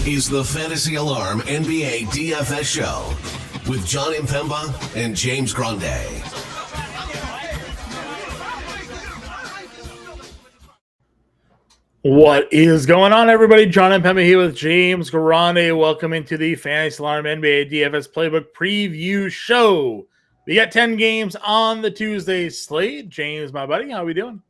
is the Fantasy Alarm NBA DFS show with Jon Impemba and James Grande. What is going on, everybody? Jon Impemba here with James Grande. Welcome into the Fantasy Alarm NBA DFS Playbook Preview Show. We got 10 games on the Tuesday slate. James, my buddy, how are we doing?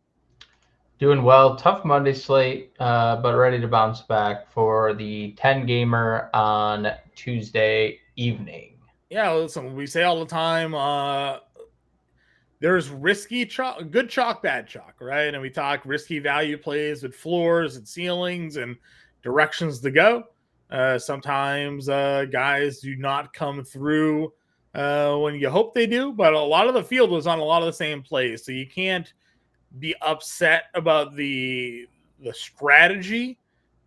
Doing well. Tough Monday slate, but ready to bounce back for the 10-gamer on Tuesday evening. Yeah, listen, we say all the time, there's risky chalk, good chalk, bad chalk, right? And we talk risky value plays with floors and ceilings and directions to go. Sometimes guys do not come through when you hope they do, but a lot of the field was on a lot of the same plays, so you can't be upset about the strategy,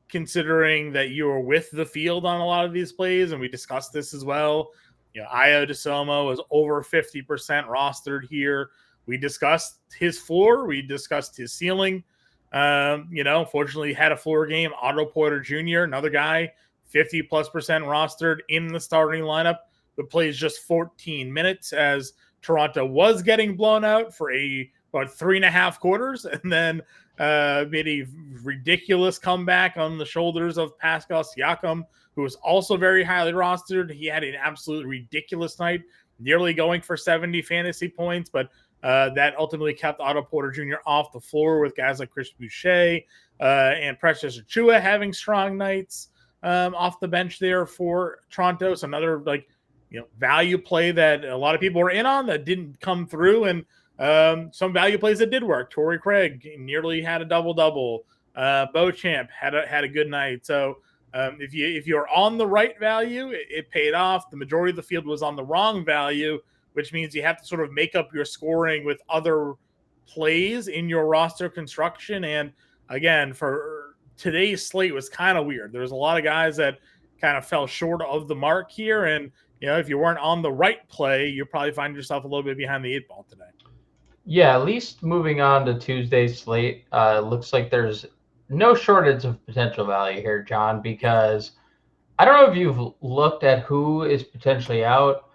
considering that you were with the field on a lot of these plays, and we discussed this as well. You know, Io DeSomo was over 50% rostered here. We discussed his floor. We discussed his ceiling. Fortunately, had a floor game. Otto Porter Jr., another guy, 50+% rostered in the starting lineup, but plays just 14 minutes as Toronto was getting blown out for about 3.5 quarters, and then made a ridiculous comeback on the shoulders of Pascal Siakam, who was also very highly rostered. He had an absolutely ridiculous night, nearly going for 70 fantasy points, but that ultimately kept Otto Porter Jr. off the floor with guys like Chris Boucher and Precious Achiuwa having strong nights off the bench there for Toronto. So another value play that a lot of people were in on that didn't come through, and some value plays that did work. Torrey Craig nearly had a double-double. Beauchamp had a good night. So if you're on the right value, it paid off. The majority of the field was on the wrong value, which means you have to sort of make up your scoring with other plays in your roster construction. And again, for today's slate was kind of weird. There's a lot of guys that kind of fell short of the mark here. And, if you weren't on the right play, you probably find yourself a little bit behind the 8 ball today. Yeah, at least moving on to Tuesday's slate, looks like there's no shortage of potential value here, John, because I don't know if you've looked at who is potentially out.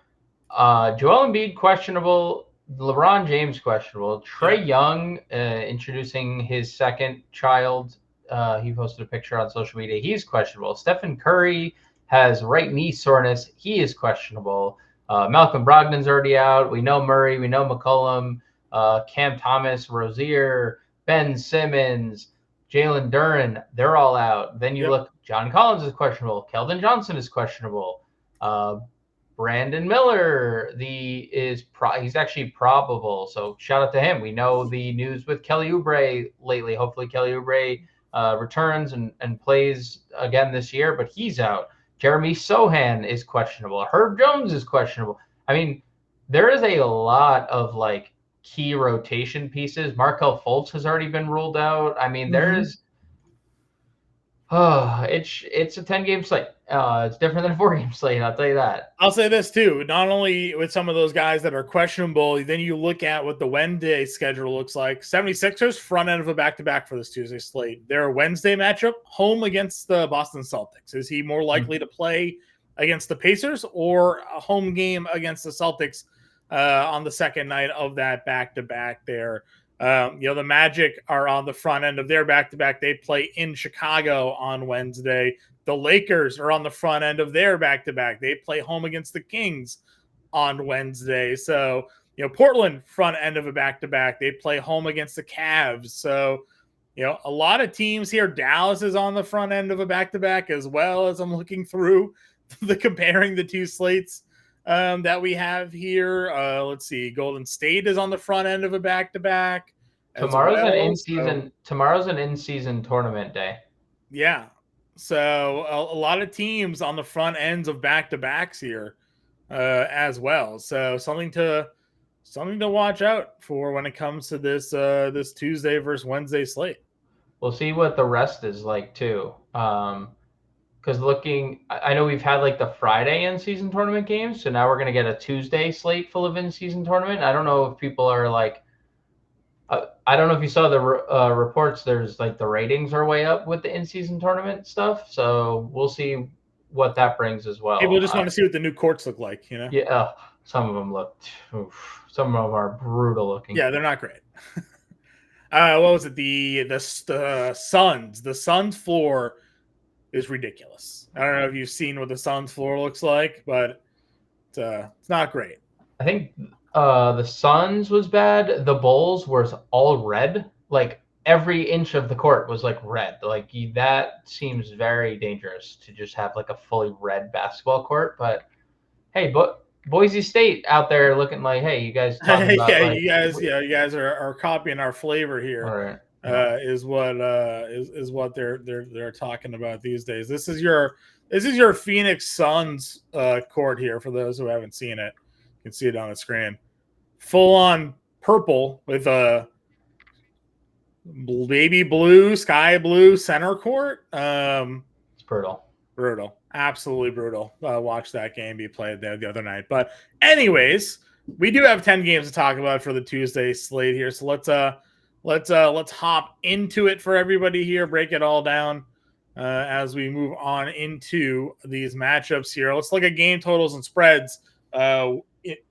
Joel Embiid questionable, LeBron James questionable, Trae Young introducing his second child. He posted a picture on social media. He's questionable. Stephen Curry has right knee soreness. He is questionable. Malcolm Brogdon's already out. We know Murray. We know McCollum. Cam Thomas, Rozier, Ben Simmons, Jalen Duren, they're all out. Then you look, John Collins is questionable. Keldon Johnson is questionable. Brandon Miller, he's actually probable. So shout out to him. We know the news with Kelly Oubre lately. Hopefully Kelly Oubre returns and plays again this year, but he's out. Jeremy Sohan is questionable. Herb Jones is questionable. I mean, there is a lot of key rotation pieces. Markelle Fultz has already been ruled out. I mean, it's a 10-game slate. It's different than a 4-game slate, I'll tell you that. I'll say this too, not only with some of those guys that are questionable, then you look at what the Wednesday schedule looks like. 76ers front end of a back-to-back for this Tuesday slate. Their Wednesday matchup, home against the Boston Celtics. Is he more likely to play against the Pacers or a home game against the Celtics on the second night of that back-to-back there? The Magic are on the front end of their back-to-back. They play in Chicago on Wednesday. The Lakers are on the front end of their back-to-back. They play home against the Kings on Wednesday. So, Portland front end of a back-to-back. They play home against the Cavs. So, a lot of teams here. Dallas is on the front end of a back-to-back as well, as I'm looking through comparing the two slates that we have here. Let's see. Golden State is on the front end of a back-to-back. Tomorrow's an in-season tournament day. Yeah. So a lot of teams on the front ends of back-to-backs here as well. So something to watch out for when it comes to this this Tuesday versus Wednesday slate. We'll see what the rest is like too. Because I know we've had the Friday in-season tournament games, so now we're going to get a Tuesday slate full of in-season tournament. I don't know if people are I don't know if you saw the reports. There's like the ratings are way up with the in-season tournament stuff. So we'll see what that brings as well. People just want to see what the new courts look like, you know? Yeah, some of them look. Oof, some of them are brutal looking. Yeah, they're not great. What was it? The Suns. The Suns floor is ridiculous. I don't know if you've seen what the Suns floor looks like, but it's not great. I think the Suns was bad. The Bulls was all red. Like every inch of the court was like red. Like that seems very dangerous to just have like a fully red basketball court. But hey, Boise State out there looking like, hey, you guys talking about Yeah, like, you guys are copying our flavor here. all right. Is what they're talking about these days. This is your Phoenix Suns court here for those who haven't seen it. You can see it on the screen. Full on purple with a baby blue, sky blue center court. It's brutal. Brutal. Absolutely brutal. Watch that game be played there the other night. But anyways, we do have 10 games to talk about for the Tuesday slate here. So let's hop into it for everybody here, break it all down as we move on into these matchups here. Let's look at game totals and spreads.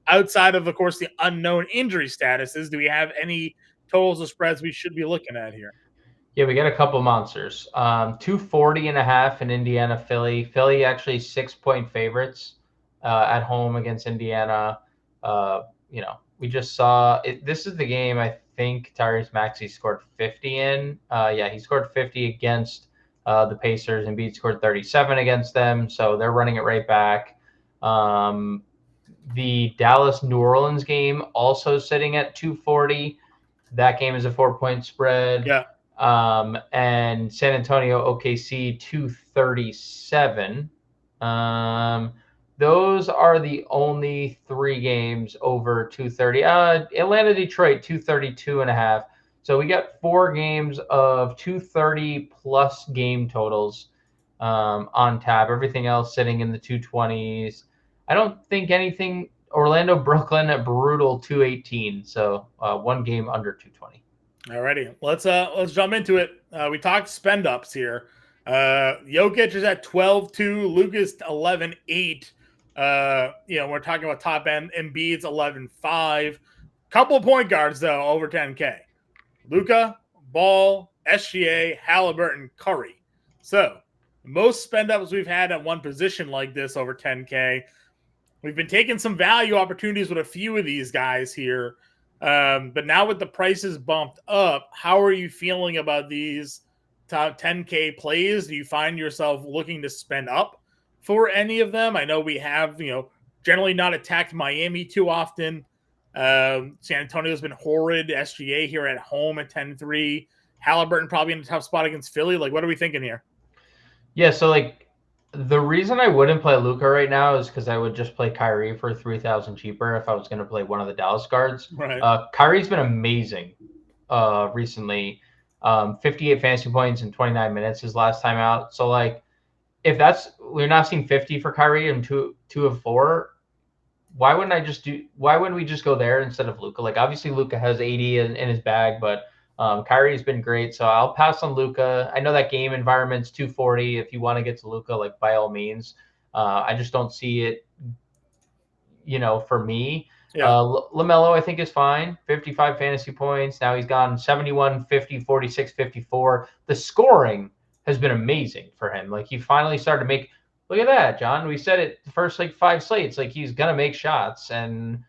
Outside of course, the unknown injury statuses, do we have any totals or spreads we should be looking at here? Yeah, we got a couple monsters. 240.5 in Indiana, Philly. Philly actually 6-point favorites at home against Indiana. We just saw it. This is the game I think Tyrese Maxey scored 50 in. He scored 50 against the Pacers. Embiid scored 37 against them, so they're running it right back. The Dallas-New Orleans game also sitting at 240. That game is a 4-point spread. Yeah. And San Antonio OKC 237. Those are the only 3 games over 230. Atlanta Detroit 232.5. So we got 4 games of 230 plus game totals on tap. Everything else sitting in the 220s. I don't think anything. Orlando Brooklyn at brutal 218. So 1 game under 220. Alrighty, let's jump into it. We talked spend ups here. Jokic is at 12-2, Luka's 11-8. We're talking about top end. Embiid's 11-5. Couple point guards though over 10K. Luka, Ball, SGA, Halliburton, Curry. So most spend ups we've had at one position like this over 10K. We've been taking some value opportunities with a few of these guys here. But now with the prices bumped up, how are you feeling about these top 10K plays? Do you find yourself looking to spend up for any of them? I know we have, generally not attacked Miami too often. San Antonio's been horrid. SGA here at home at 10-3. Halliburton probably in a tough spot against Philly. Like, what are we thinking here? Yeah, so the reason I wouldn't play Luka right now is because I would just play Kyrie for 3,000 cheaper if I was going to play one of the Dallas guards. Right. Kyrie's been amazing recently. 58 fantasy points in 29 minutes his last time out. So if we're not seeing 50 for Kyrie in two of 4, why wouldn't we just go there instead of Luka? Obviously Luka has 80 in his bag, but Kyrie's been great, so I'll pass on Luka. I know that game environment's 240. If you want to get to Luka, by all means. I just don't see it, for me. Yeah. LaMelo, I think, is fine. 55 fantasy points. Now he's gone 71, 50, 46, 54. The scoring has been amazing for him. He finally started to make – look at that, John. We said it the first 5 slates. He's going to make shots, and,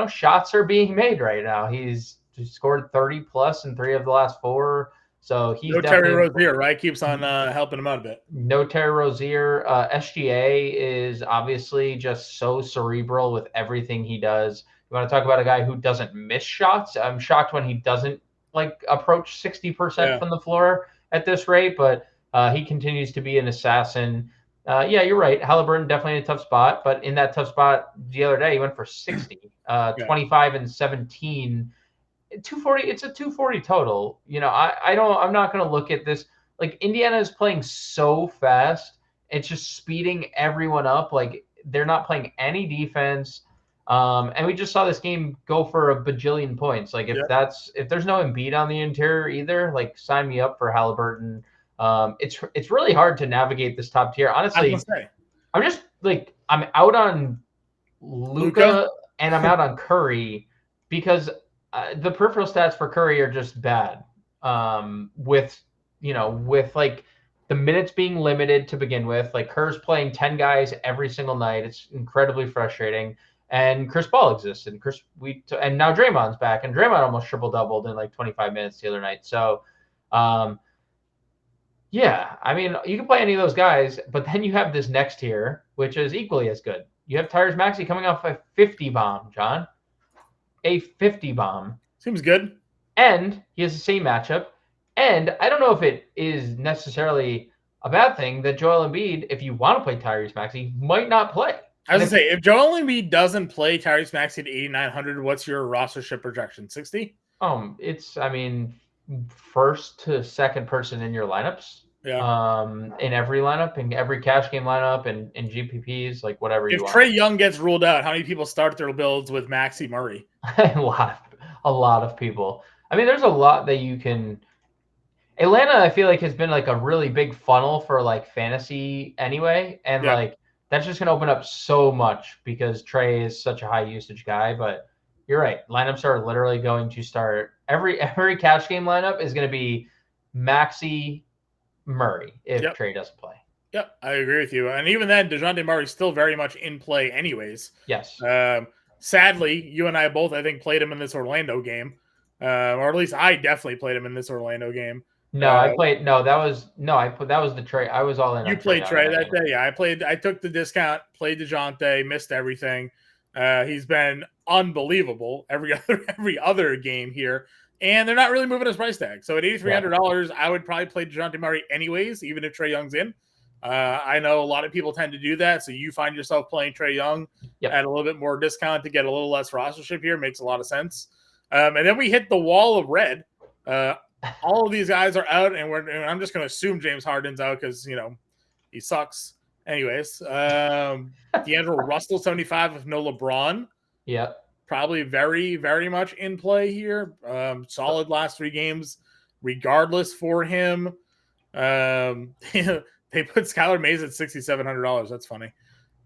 shots are being made right now. He's scored 30 plus in 3 of the last 4. So he's no Terry Rozier, right? Keeps on helping him out a bit. No Terry Rozier. SGA is obviously just so cerebral with everything he does. You want to talk about a guy who doesn't miss shots? I'm shocked when he doesn't approach 60% from the floor at this rate, but he continues to be an assassin. You're right. Halliburton definitely in a tough spot, but in that tough spot the other day, he went for 60, 25 and 17. 240. It's a 240 total. I'm not going to look at this. Indiana is playing so fast. It's just speeding everyone up. They're not playing any defense. And we just saw this game go for a bajillion points. Like if there's no Embiid on the interior either, like sign me up for Halliburton. It's really hard to navigate this top tier. Honestly, I'm out on Luka and I'm out on Curry because the peripheral stats for Curry are just bad. With like the minutes being limited to begin with, like Kerr's playing 10 guys every single night. It's incredibly frustrating. And Chris Paul exists, and and now Draymond's back, and Draymond almost triple doubled in like 25 minutes the other night. So, yeah, I mean, you can play any of those guys, but then you have this next tier, which is equally as good. You have Tyrese Maxey coming off a 50 bomb, John, a 50 bomb. Seems good. And he has the same matchup. And I don't know if it is necessarily a bad thing that Joel Embiid, if you want to play Tyrese Maxey, might not play. I was going to say, if Joel Embiid doesn't play Tyrese Maxey at 8,900, what's your rostership projection? 60? It's, I mean, first to second person in your lineups. Yeah. In every lineup, in every cash game lineup, and in GPPs, like whatever you want. If Trae Young gets ruled out, how many people start their builds with Maxey Murray? A lot of people. I mean, there's a lot that you can. Atlanta, I feel like, has been like a really big funnel for like fantasy anyway, and like that's just gonna open up so much because Trae is such a high usage guy. But you're right, lineups are literally going to start every cash game lineup is going to be Maxey Murray if Trae doesn't play. Yep, I agree with you. And even then, DeJounte Murray's still very much in play anyways. Yes. Sadly, you and I both, I think, played him in this Orlando game. Or at least I definitely played him in this Orlando game. That was the Trae. I was all in. You played Trae that day. Yeah, I took the discount, played DeJounte, missed everything. He's been unbelievable every other game here. And they're not really moving his price tag. So at $8,300, I would probably play DeJounte Murray anyways, even if Trae Young's in. I know a lot of people tend to do that. So you find yourself playing Trae Young at a little bit more discount to get a little less rostership here. Makes a lot of sense. And then we hit the wall of red. All of these guys are out, and I'm just going to assume James Harden's out because, he sucks. Anyways, D'Angelo Russell, 75 with no LeBron. Yeah. Probably very, very much in play here. Solid last 3 games, regardless for him. They put Skylar Mays at $6,700. That's funny.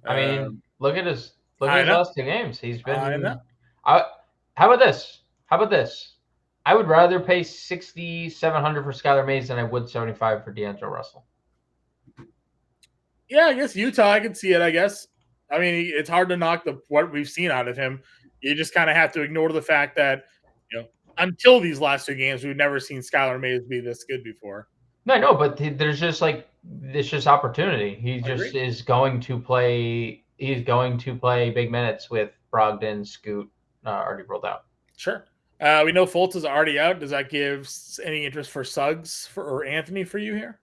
I mean, look at his last 2 games. He's been. How about this? I would rather pay $6,700 for Skylar Mays than I would $75 for D'Angelo Russell. Yeah, I guess Utah, I can see it. I guess. I mean, it's hard to knock what we've seen out of him. You just kind of have to ignore the fact that, until these last 2 games, we've never seen Skylar Mays be this good before. No, but there's just it's just opportunity. He just is going to play. He's going to play big minutes with Brogdon, Scoot already rolled out. Sure. We know Fultz is already out. Does that give any interest for Suggs or Anthony for you here?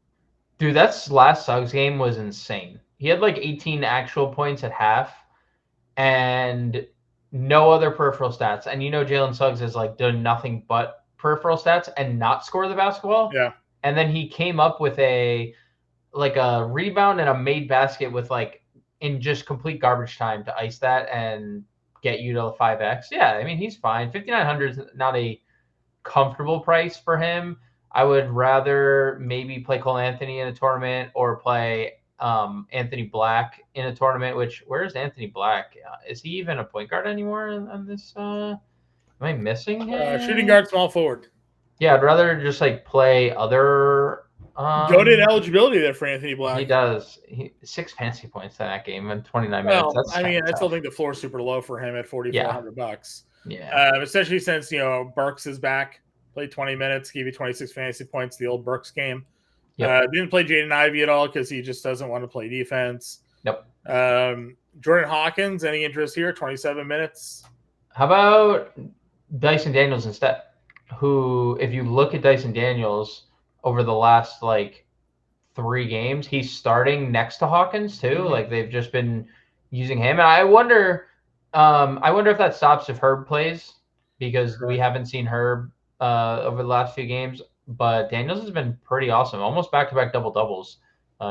Dude, that last Suggs game was insane. He had like 18 actual points at half and no other peripheral stats. And Jalen Suggs has like done nothing but peripheral stats and not score the basketball. Yeah. And then he came up with a rebound and a made basket with in just complete garbage time to ice that and get you to 5x. Yeah, I mean, he's fine. 5,900 is not a comfortable price for him. I would rather maybe play Cole Anthony in a tournament or play Anthony Black in a tournament, where's Anthony Black? Is he even a point guard anymore on this? Am I missing him? Shooting guard, small forward. Yeah, I'd rather just like play other. Goated eligibility there for Anthony Black. He does. 6 fantasy points in that game in 29 minutes. That's I mean, I still think the floor is super low for him at $4,400. Yeah. Especially since Burks is back. Played 20 minutes, gave you 26 fantasy points. The old Burks game. Yep. Didn't play Jaden Ivey at all because he just doesn't want to play defense. Nope. Jordan Hawkins, any interest here? 27 minutes. How about Dyson Daniels instead? Who, if you look at Dyson Daniels over the last 3 games, he's starting next to Hawkins too. Mm-hmm. They've just been using him, and I wonder if that stops if Herb plays because we haven't seen Herb over the last few games. But Daniels has been pretty awesome, almost back-to-back double-doubles.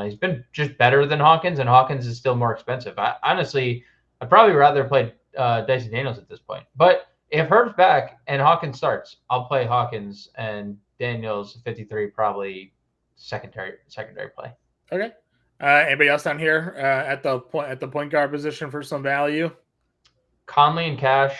He's been just better than Hawkins, and Hawkins is still more expensive. I'd probably rather play Dyson Daniels at this point. But if Herb's back and Hawkins starts, I'll play Hawkins and Daniels 53 probably secondary play. Okay. Anybody else down here at the point guard position for some value? Conley and Cash.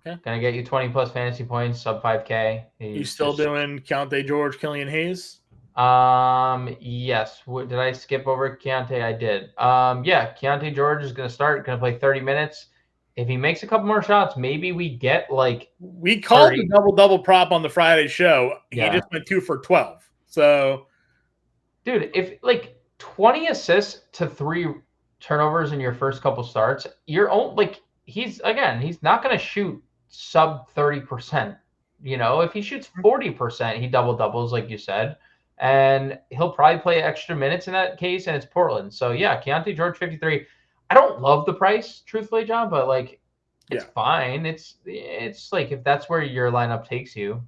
Okay. Gonna get you 20 plus fantasy points, sub 5K. You still doing Keontae George, Killian Hayes? Yes. Did I skip over Keontae? I did. Yeah, Keontae George is gonna start. Gonna play 30 minutes. If he makes a couple more shots, maybe we get like. We called the double prop on the Friday show. He just went 2 for 12. So, dude, if like 20 assists to 3 turnovers in your first couple starts, you're like he's not gonna shoot sub 30%. If he shoots 40%, he doubles like you said, and he'll probably play extra minutes in that case. And it's Portland, so yeah, Keontae George 53. I don't love the price, truthfully, John, but like it's fine. It's like if that's where your lineup takes you.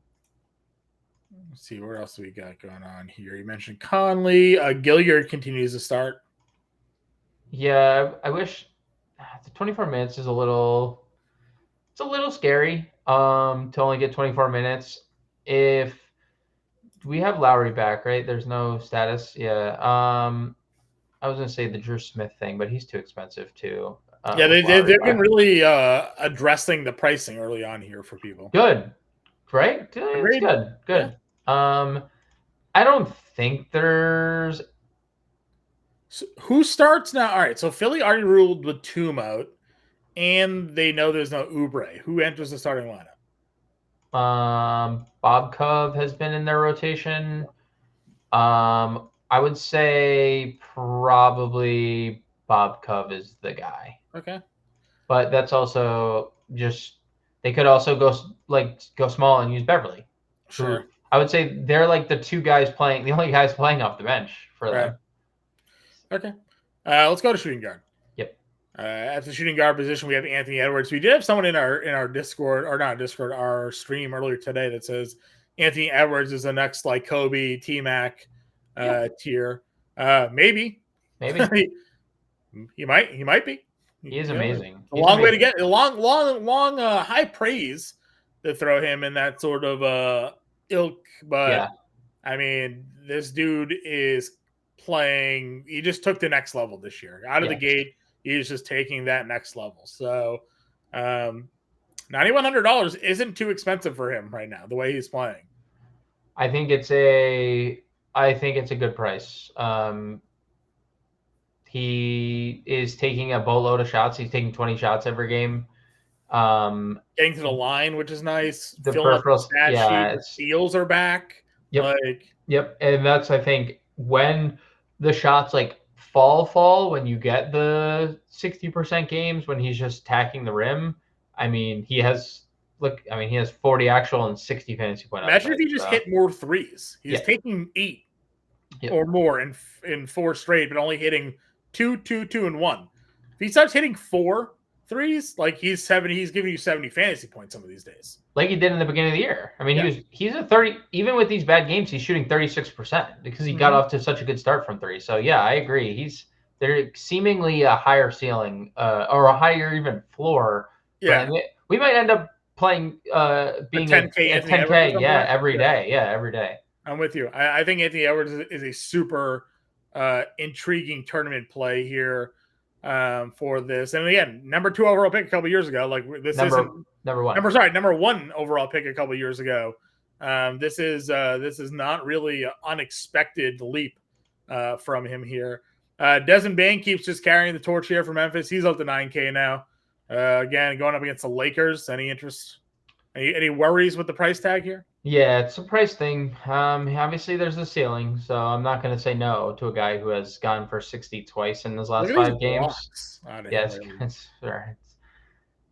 Let's see where else we got going on here. You mentioned Conley. Gilliard continues to start. Yeah, I wish the 24 minutes is a little scary. To only get 24 minutes. If we have Lowry back, right? There's no status. Yeah. I was gonna say the Drew Smith thing, but he's too expensive too. They've been really addressing the pricing early on here for people. Good, right? It's good. Yeah. I don't think there's. So who starts now? All right, so Philly already ruled Batum out, and they know there's no Oubre. Who enters the starting lineup? Bob Cove has been in their rotation. I would say probably Bob Cove is the guy. Okay. But that's also just they could also go small and use Beverly. Sure. I would say they're like the only guys playing off the bench for them. Okay. Let's go to shooting guard. Yep. At the shooting guard position, we have Anthony Edwards. We did have someone in our Discord, or not Discord, our stream earlier today that says Anthony Edwards is the next like Kobe, T-Mac tier. Maybe. he might be. He is amazing. A long way to get long high praise to throw him in that sort of ilk, but I mean, this dude is playing. He just took the next level this year. Out of the gate, he's just taking that next level. So, $9,100 isn't too expensive for him right now. The way he's playing, I think it's a good price. He is taking a boatload of shots. He's taking 20 shots every game. Getting to the line, which is nice. The peripheral stat sheet, steals are back. Yep. And that's, I think, when the shots like fall when you get the 60% games when he's just attacking the rim. I mean, he has 40 actual and 60 fantasy point. Imagine if he just hit more threes. He's taking 8 or more in 4 straight, but only hitting 2, and 1. If he starts hitting 4 threes, like he's giving you 70 fantasy points some of these days. Like he did in the beginning of the year. I mean, he's a 30, even with these bad games, he's shooting 36% because he got off to such a good start from 3. So yeah, I agree. They're seemingly a higher ceiling or a higher even floor. Yeah. We might end up playing being a 10K, every day. Yeah, every day. I'm with you. I think Anthony Edwards is a super intriguing tournament play here for this. And again, number 2 overall pick a couple years ago. Like this isn't number 1. Number 1 overall pick a couple years ago. This is not really an unexpected leap from him here. Desmond Bane keeps just carrying the torch here for Memphis. He's up to 9K now. Again, going up against the Lakers. Any interest? Any worries with the price tag here? Yeah, it's a price thing. Obviously, there's a ceiling, so I'm not going to say no to a guy who has gone for 60 twice in his last 5 games. Yes, it's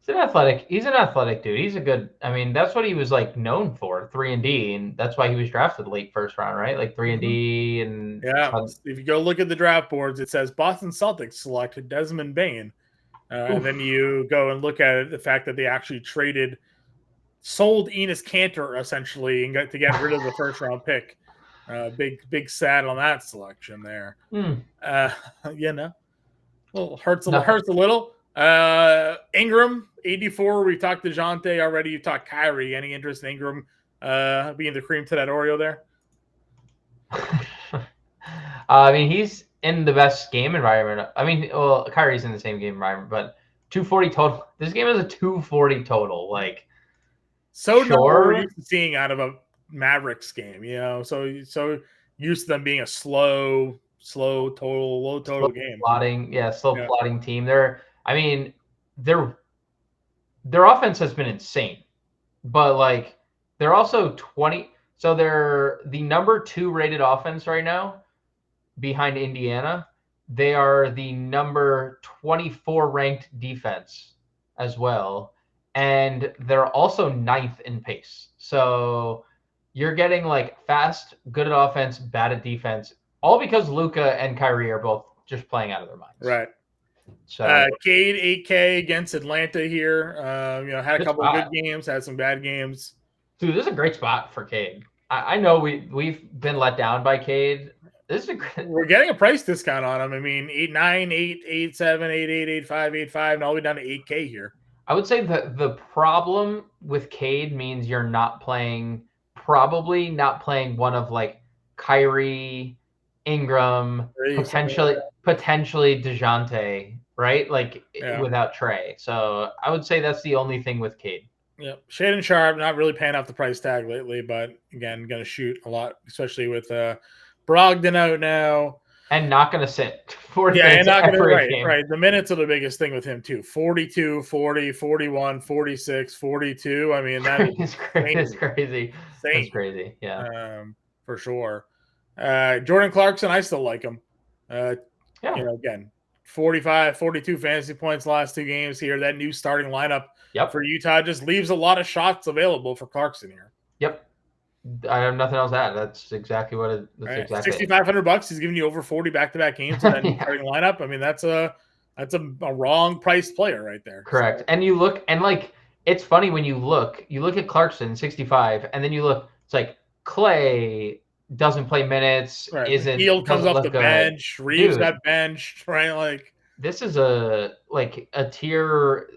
an athletic. He's an athletic dude. He's a good. I mean, that's what he was like known for, 3-and-D, and that's why he was drafted late first round, right? Like 3-and-D, and if you go look at the draft boards, it says Boston Celtics selected Desmond Bane, and then you go and look at it, the fact that they actually sold Enes Kanter essentially and got to get rid of the first round pick. Big sad on that selection there. Well, hurts a little. Ingram, 84. We talked to DeJounte already. You talked Kyrie. Any interest in Ingram being the cream to that Oreo there? I mean, he's in the best game environment. I mean, well, Kyrie's in the same game environment, but 240 total. This game is a 240 total. Like, so sure. not what we're used to seeing out of a Mavericks game, so used to them being a slow total, low total game. Plotting team. Their offense has been insane, but like they're also 20. So they're the number 2 rated offense right now behind Indiana. They are the number 24 ranked defense as well. And they're also 9th in pace. So you're getting like fast, good at offense, bad at defense, all because Luka and Kyrie are both just playing out of their minds. Right. So Cade 8K against Atlanta here. Had a couple of good games, had some bad games. Dude, this is a great spot for Cade. I know we've been let down by Cade. We're getting a price discount on him. I mean, 8.9, 8, 8.7, 8.8, 8.5, 8.5, and all the way down to 8K here. I would say that the problem with Cade means you're probably not playing one of like Kyrie, Ingram, potentially DeJounte, right? Like without Trey. So I would say that's the only thing with Cade. Yep. Shaedon Sharpe, not really paying off the price tag lately, but again, going to shoot a lot, especially with Brogdon out now. And not going to sit 40 minutes. And not going to right. The minutes are the biggest thing with him too. 42, 40, 41, 46, 42. I mean, that is crazy. That's crazy. Yeah. For sure. Jordan Clarkson, I still like him. Again, 45, 42 fantasy points last 2 games here. That new starting lineup for Utah just leaves a lot of shots available for Clarkson here. Yep. I have nothing else to add. That's exactly what it is. Exactly $6,500. He's giving you over 40 back-to-back games in that starting lineup. I mean, that's a wrong priced player right there. Correct. So. And you look, and like it's funny when you look at Clarkson 65, and then you look. It's like Clay doesn't play minutes. Right. Hield comes off the bench. Reeves got benched. Right. Like this is a tier.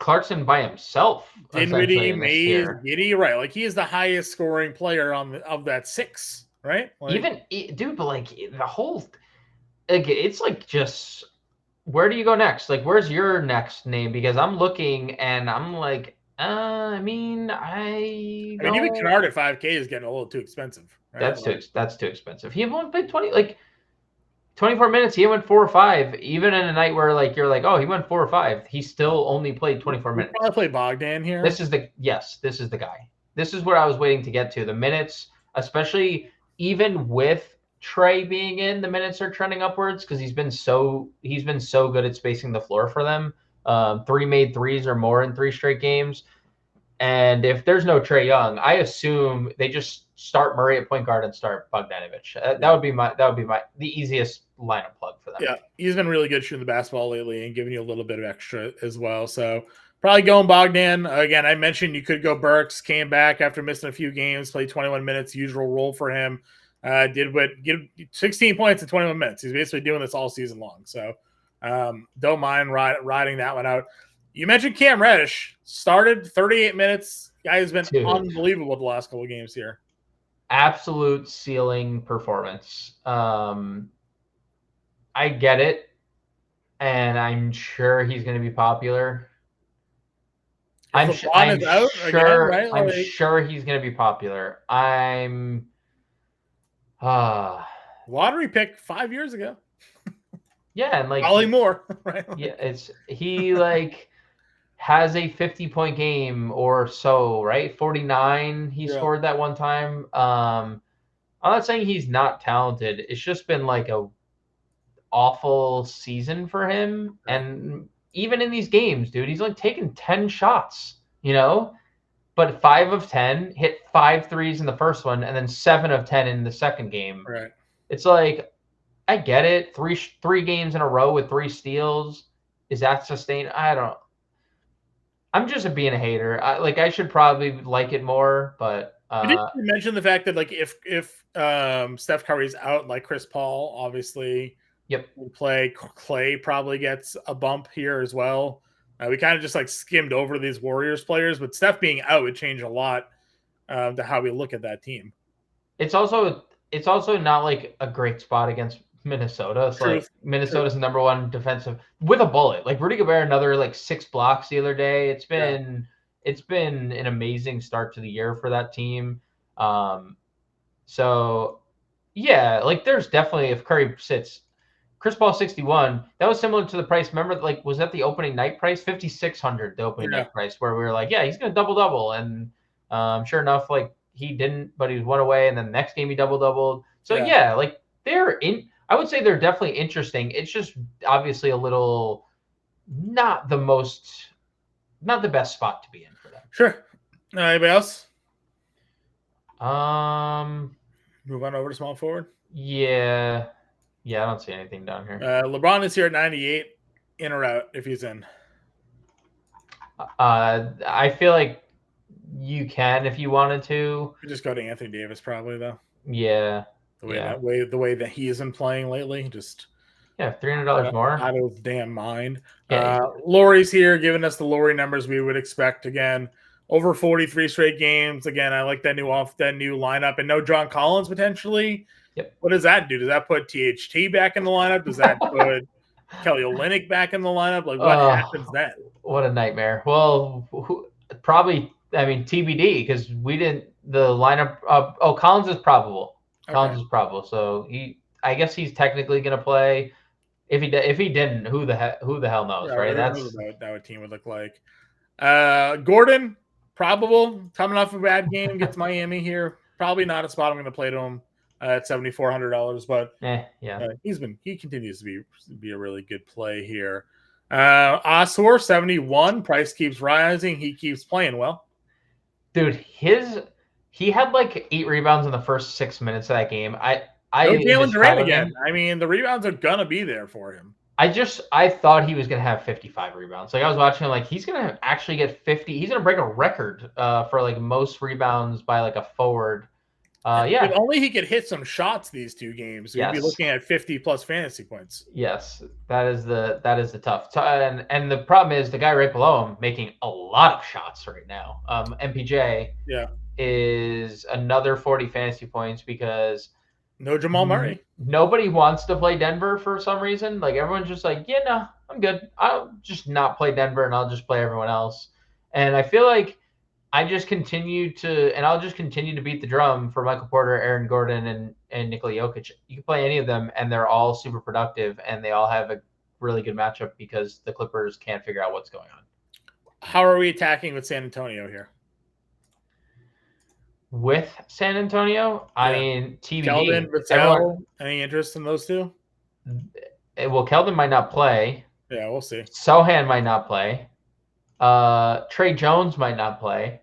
Clarkson by himself. Dinwiddie, Mays, Giddey, right? Like he is the highest scoring player of that 6, right? Like, but like the whole, it's like just where do you go next? Like where's your next name? Because I'm looking and I'm like, I mean even Kennard at 5K is getting a little too expensive. Right? That's too expensive. He won't play 24 minutes, he went 4 or 5. Even in a night where like you're like, oh, he went 4 or 5, he still only played 24 minutes. Probably play Bogdan here. This is the guy. This is where I was waiting to get to. The minutes, especially even with Trey being in, the minutes are trending upwards because he's been so good at spacing the floor for them. 3 made threes or more in 3 straight games. And if there's no Trey Young, I assume they just start Murray at point guard and start Bogdanovich. That would be the easiest lineup plug for them. Yeah, he's been really good shooting the basketball lately and giving you a little bit of extra as well. So probably going Bogdan. Again, I mentioned you could go Burks, came back after missing a few games, played 21 minutes, usual role for him. Give 16 points in 21 minutes. He's basically doing this all season long. So don't mind riding that one out. You mentioned Cam Reddish, started 38 minutes. Guy has been unbelievable the last couple of games here. Absolute ceiling performance. I get it, and I'm sure he's going to be popular. I'm sure he's going to be popular. Lottery pick 5 years ago. Yeah, and like probably more. Right? Yeah, he like has a 50-point game or so, right? 49 he scored that one time. I'm not saying he's not talented. It's just been like a awful season for him. And even in these games, dude, he's like taken 10 shots, but 5 of 10, hit 5 threes in the first one, and then 7 of 10 in the second game. Right. It's like, I get it. 3 games in a row with 3 steals. Is that sustained? I don't. I'm just being a hater. I should probably like it more, but you mentioned the fact that like if Steph Curry's out, like Chris Paul, obviously Yep. We play Clay probably gets a bump here as well. We kind of just like skimmed over these Warriors players, but Steph being out would change a lot to how we look at that team. It's also not like a great spot against Minnesota. It's like Minnesota's number one defensive with a bullet. Like Rudy Gobert, another like 6 blocks the other day. It's been an amazing start to the year for that team. So yeah, like there's definitely, if Curry sits, Chris Paul 61, that was similar to the price. Remember, like, was that the opening night price? 5,600, the opening night price, where we were like, yeah, he's going to double. And sure enough, like, he didn't, but he was one away. And then the next game he doubled. So yeah, like I would say they're definitely interesting. It's just obviously a little not the best spot to be in for them. Sure. Anybody else? Move on over to small forward. Yeah, I don't see anything down here. LeBron is here at 98. In or out if he's in? I feel like you can if you wanted to. You just go to Anthony Davis probably though. Yeah. The way that he isn't playing lately, just $300 more out of his damn mind. Laurie's here giving us the Laurie numbers we would expect again. Over 43 straight games. Again, I like that new lineup, and no John Collins potentially. Yep. What does that do? Does that put THT back in the lineup? Does that put Kelly Olynyk back in the lineup? Like, what happens then? What a nightmare. Well, probably, I mean, TBD, because we didn't, the lineup, Collins is probable. Collins is probable. So I guess he's technically going to play. If he didn't, who the hell knows, right? That's what that team would look like. Gordon, probable, coming off a bad game, gets Miami here. Probably not a spot I'm going to play to him at $7,400, but he continues to be a really good play here. Osor 71, price keeps rising. He keeps playing well. Dude, he had like 8 rebounds in the first 6 minutes of that game. No Jalen Durant again. I mean, the rebounds are gonna be there for him. I thought he was going to have 55 rebounds. Like I was watching him, like he's going to actually get 50. He's going to break a record for like most rebounds by like a forward. If only he could hit some shots these 2 games, we'd be looking at 50 plus fantasy points. Yes, that is the tough. And the problem is the guy right below him making a lot of shots right now. MPJ is another 40 fantasy points because no Jamal Murray. Nobody wants to play Denver for some reason. Like everyone's just like, yeah, no, I'm good. I'll just not play Denver and I'll just play everyone else. And I feel like I'll just continue to beat the drum for Michael Porter, Aaron Gordon, and Nikola Jokic. You can play any of them and they're all super productive and they all have a really good matchup because the Clippers can't figure out what's going on. How are we attacking with San Antonio here? With San Antonio, I mean, TBD. Keldon, Vassell, any interest in those 2? Well, Keldon might not play. Yeah, we'll see. Sohan might not play. Trey Jones might not play.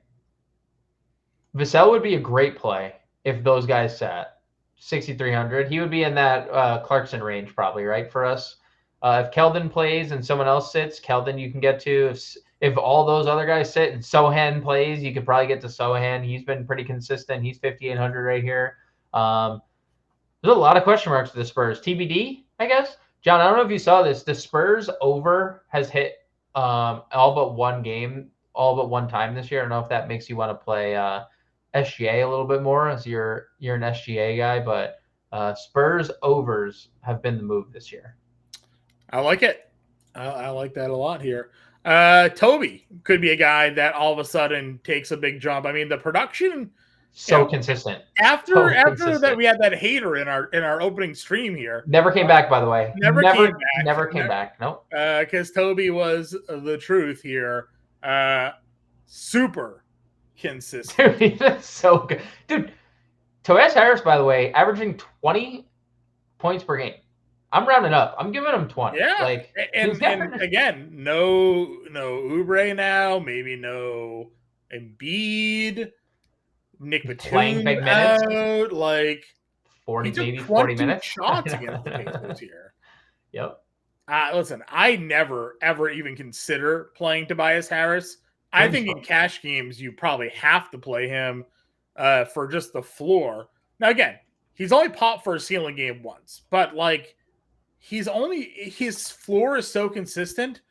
Vassell would be a great play if those guys sat 6,300. He would be in that Clarkson range probably, right, for us. If Keldon plays and someone else sits, Keldon you can get to. If all those other guys sit and Sohan plays, you could probably get to Sohan. He's been pretty consistent. He's 5,800 right here. There's a lot of question marks for the Spurs. TBD, I guess. John, I don't know if you saw this. The Spurs over has hit all but one game, all but one time this year. I don't know if that makes you want to play SGA a little bit more as you're an SGA guy, but Spurs overs have been the move this year. I like it. I like that a lot here. Toby could be a guy that all of a sudden takes a big jump. I mean, the production consistent. After that, we had that hater in our opening stream here. Never came back, by the way. Never came back. Nope. Because Toby was the truth here. Super consistent. Dude, that's so good. Dude, Tobias Harris, by the way, averaging 20 points per game. I'm rounding up. I'm giving him 20. Yeah. Like, and again, no Oubre now, maybe no Embiid, Nick Batum out, like 40 minutes shots against the Pacers here. Yep. Listen, I never ever even consider playing Tobias Harris. I think in cash games you probably have to play him for just the floor. Now again, he's only popped for a ceiling game once, but like his floor is so consistent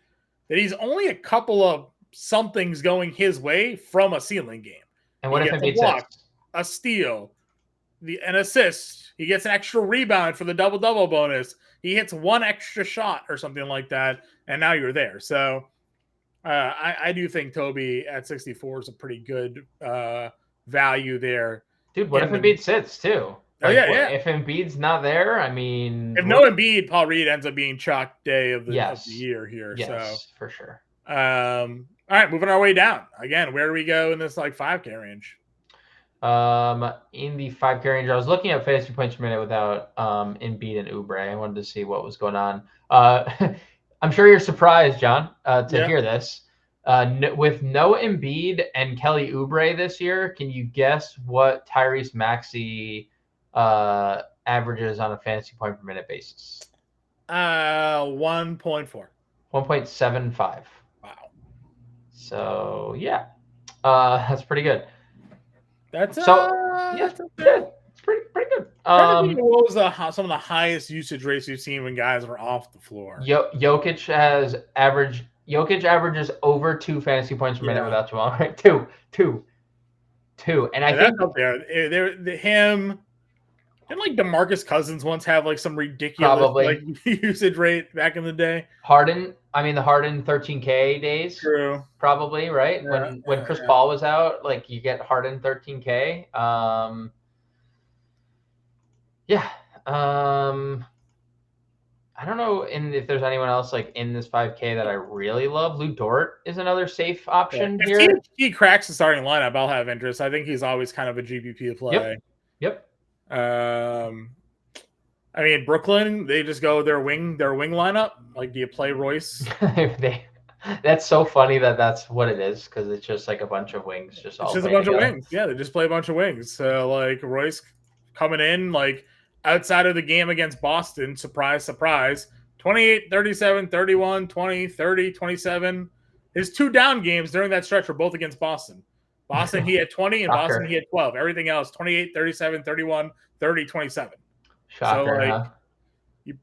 that he's only a couple of somethings going his way from a ceiling game. And what he if gets a Embiid block, sits? a steal, an assist. He gets an extra rebound for the double-double bonus. He hits one extra shot or something like that, and now you're there. So I do think Toby at 64 is a pretty good value there. Dude, what if Embiid sits too? Like, yeah. If Embiid's not there, I mean, if no Embiid, Paul Reed ends up being chalk day of the year here. Yes, so for sure. All right, moving our way down again. Where do we go in this like 5K range? In the 5K range, I was looking at fantasy points per minute without Embiid and Oubre. I wanted to see what was going on. I'm sure you're surprised, John, to hear this. With no Embiid and Kelly Oubre this year, can you guess what Tyrese Maxey averages on a fantasy point per minute basis? 1.4. 1.75. Wow. So yeah, that's pretty good. That's It's pretty good. What was some of the highest usage rates you've seen when guys were off the floor? Jokic averages over 2 fantasy points per minute without Jamal. Right? Two. And I think up there. Him didn't like DeMarcus Cousins once have like some ridiculous like usage rate back in the day. The Harden 13K days. True. Probably, right? When Chris Paul was out, like you get Harden 13K. I don't know if there's anyone else like in this 5K that I really love. Lou Dort is another safe option here. If he cracks the starting lineup, I'll have interest. I think he's always kind of a GPP play. Yep. I mean, Brooklyn, they just go their wing lineup. Like, do you play Royce? That's so funny that's what it is, because it's just like a bunch of wings. It's just a bunch of wings. Yeah, they just play a bunch of wings. So, like, Royce coming in, like, outside of the game against Boston, surprise, 28, 37, 31, 20, 30, 27. His 2 down games during that stretch were both against Boston. Boston, he had 20, and Boston, he had 12. Everything else, 28, 37, 31, 30, 27. Shocker, so, like,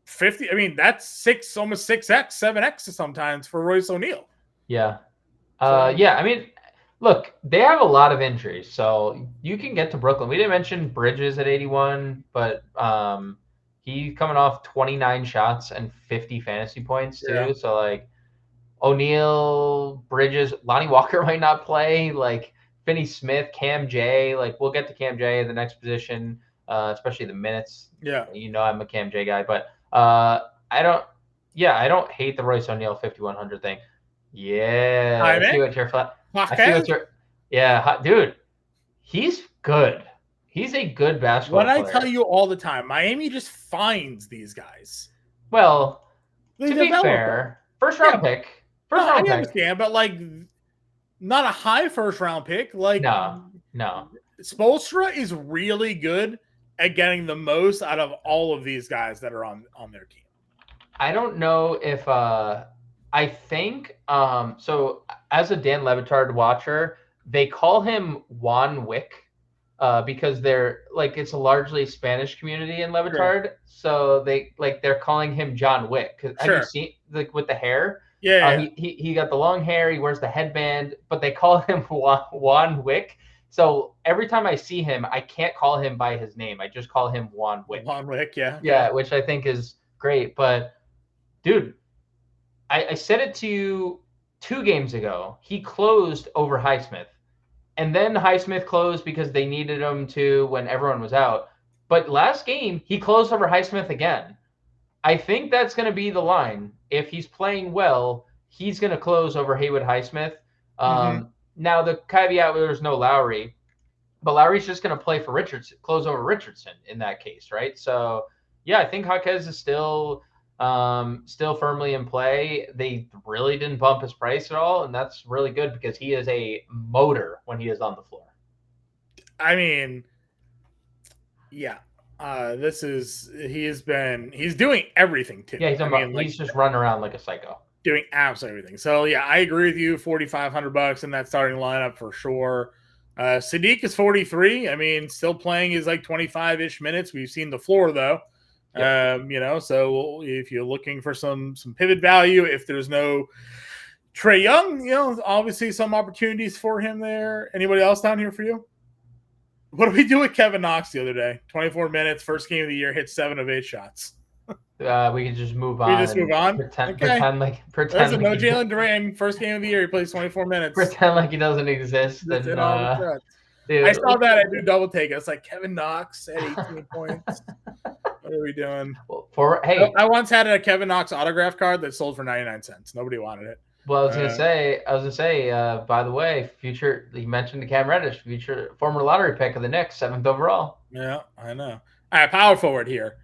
50. I mean, that's almost 6x, 7x sometimes for Royce O'Neal. Yeah. I mean, look, they have a lot of injuries, so you can get to Brooklyn. We didn't mention Bridges at 81, but he's coming off 29 shots and 50 fantasy points too. Yeah. So like O'Neal, Bridges, Lonnie Walker might not play. Like Finney Smith, Cam J. Like we'll get to Cam J in the next position, especially the minutes. Yeah, I'm a Cam J guy, but I don't hate the Royce O'Neal 5,100 thing. Yeah, I see what you're flat. I see what you're. Yeah, dude, he's good. He's a good basketball player. What I tell you all the time, Miami just finds these guys. Well, to be fair, first round pick. I understand, but like, not a high first round pick. Like, no. Spoelstra is really good at getting the most out of all of these guys that are on their team. I don't know if I think so as a Dan Le Batard watcher, they call him Juan Wick because they're like it's a largely Spanish community in Le Batard. Sure. So they're calling him John Wick. Have you seen like with the hair? Yeah. He got the long hair, he wears the headband, but they call him Juan Wick. So every time I see him, I can't call him by his name. I just call him Juan Wick. Juan Wick, yeah. Yeah, which I think is great. But, dude, I said it to you 2 games ago. He closed over Highsmith. And then Highsmith closed because they needed him to when everyone was out. But last game, he closed over Highsmith again. I think that's going to be the line. If he's playing well, he's going to close over Haywood Highsmith. Now, the caveat there's no Lowry, but Lowry's just going to play for Richardson, close over Richardson in that case, right? So, yeah, I think Jaquez is still firmly in play. They really didn't bump his price at all, and that's really good because he is a motor when he is on the floor. I mean, yeah. He's doing everything too. Yeah, he's just running around like a psycho. Doing absolutely everything. So yeah, I agree with you. $4,500 in that starting lineup for sure. Sadiq is 43. I mean, still playing his like 25-ish minutes. We've seen the floor though. Yep. So if you're looking for some pivot value, if there's no Trae Young, obviously some opportunities for him there. Anybody else down here for you? What did we do with Kevin Knox the other day? 24 minutes, first game of the year, hit 7 of 8 shots. We can just move on. We just move on. Pretend like no Jalen Duran, first game of the year, he plays 24 minutes. Pretend like he doesn't exist. Dude, I saw that. I do double take. It's like Kevin Knox at 18 points. What are we doing? Well, I once had a Kevin Knox autograph card that sold for 99 cents. Nobody wanted it. Well, I was gonna say. By the way, you mentioned the Cam Reddish, former lottery pick of the Knicks, 7th overall. Yeah, I know. All right, power forward here.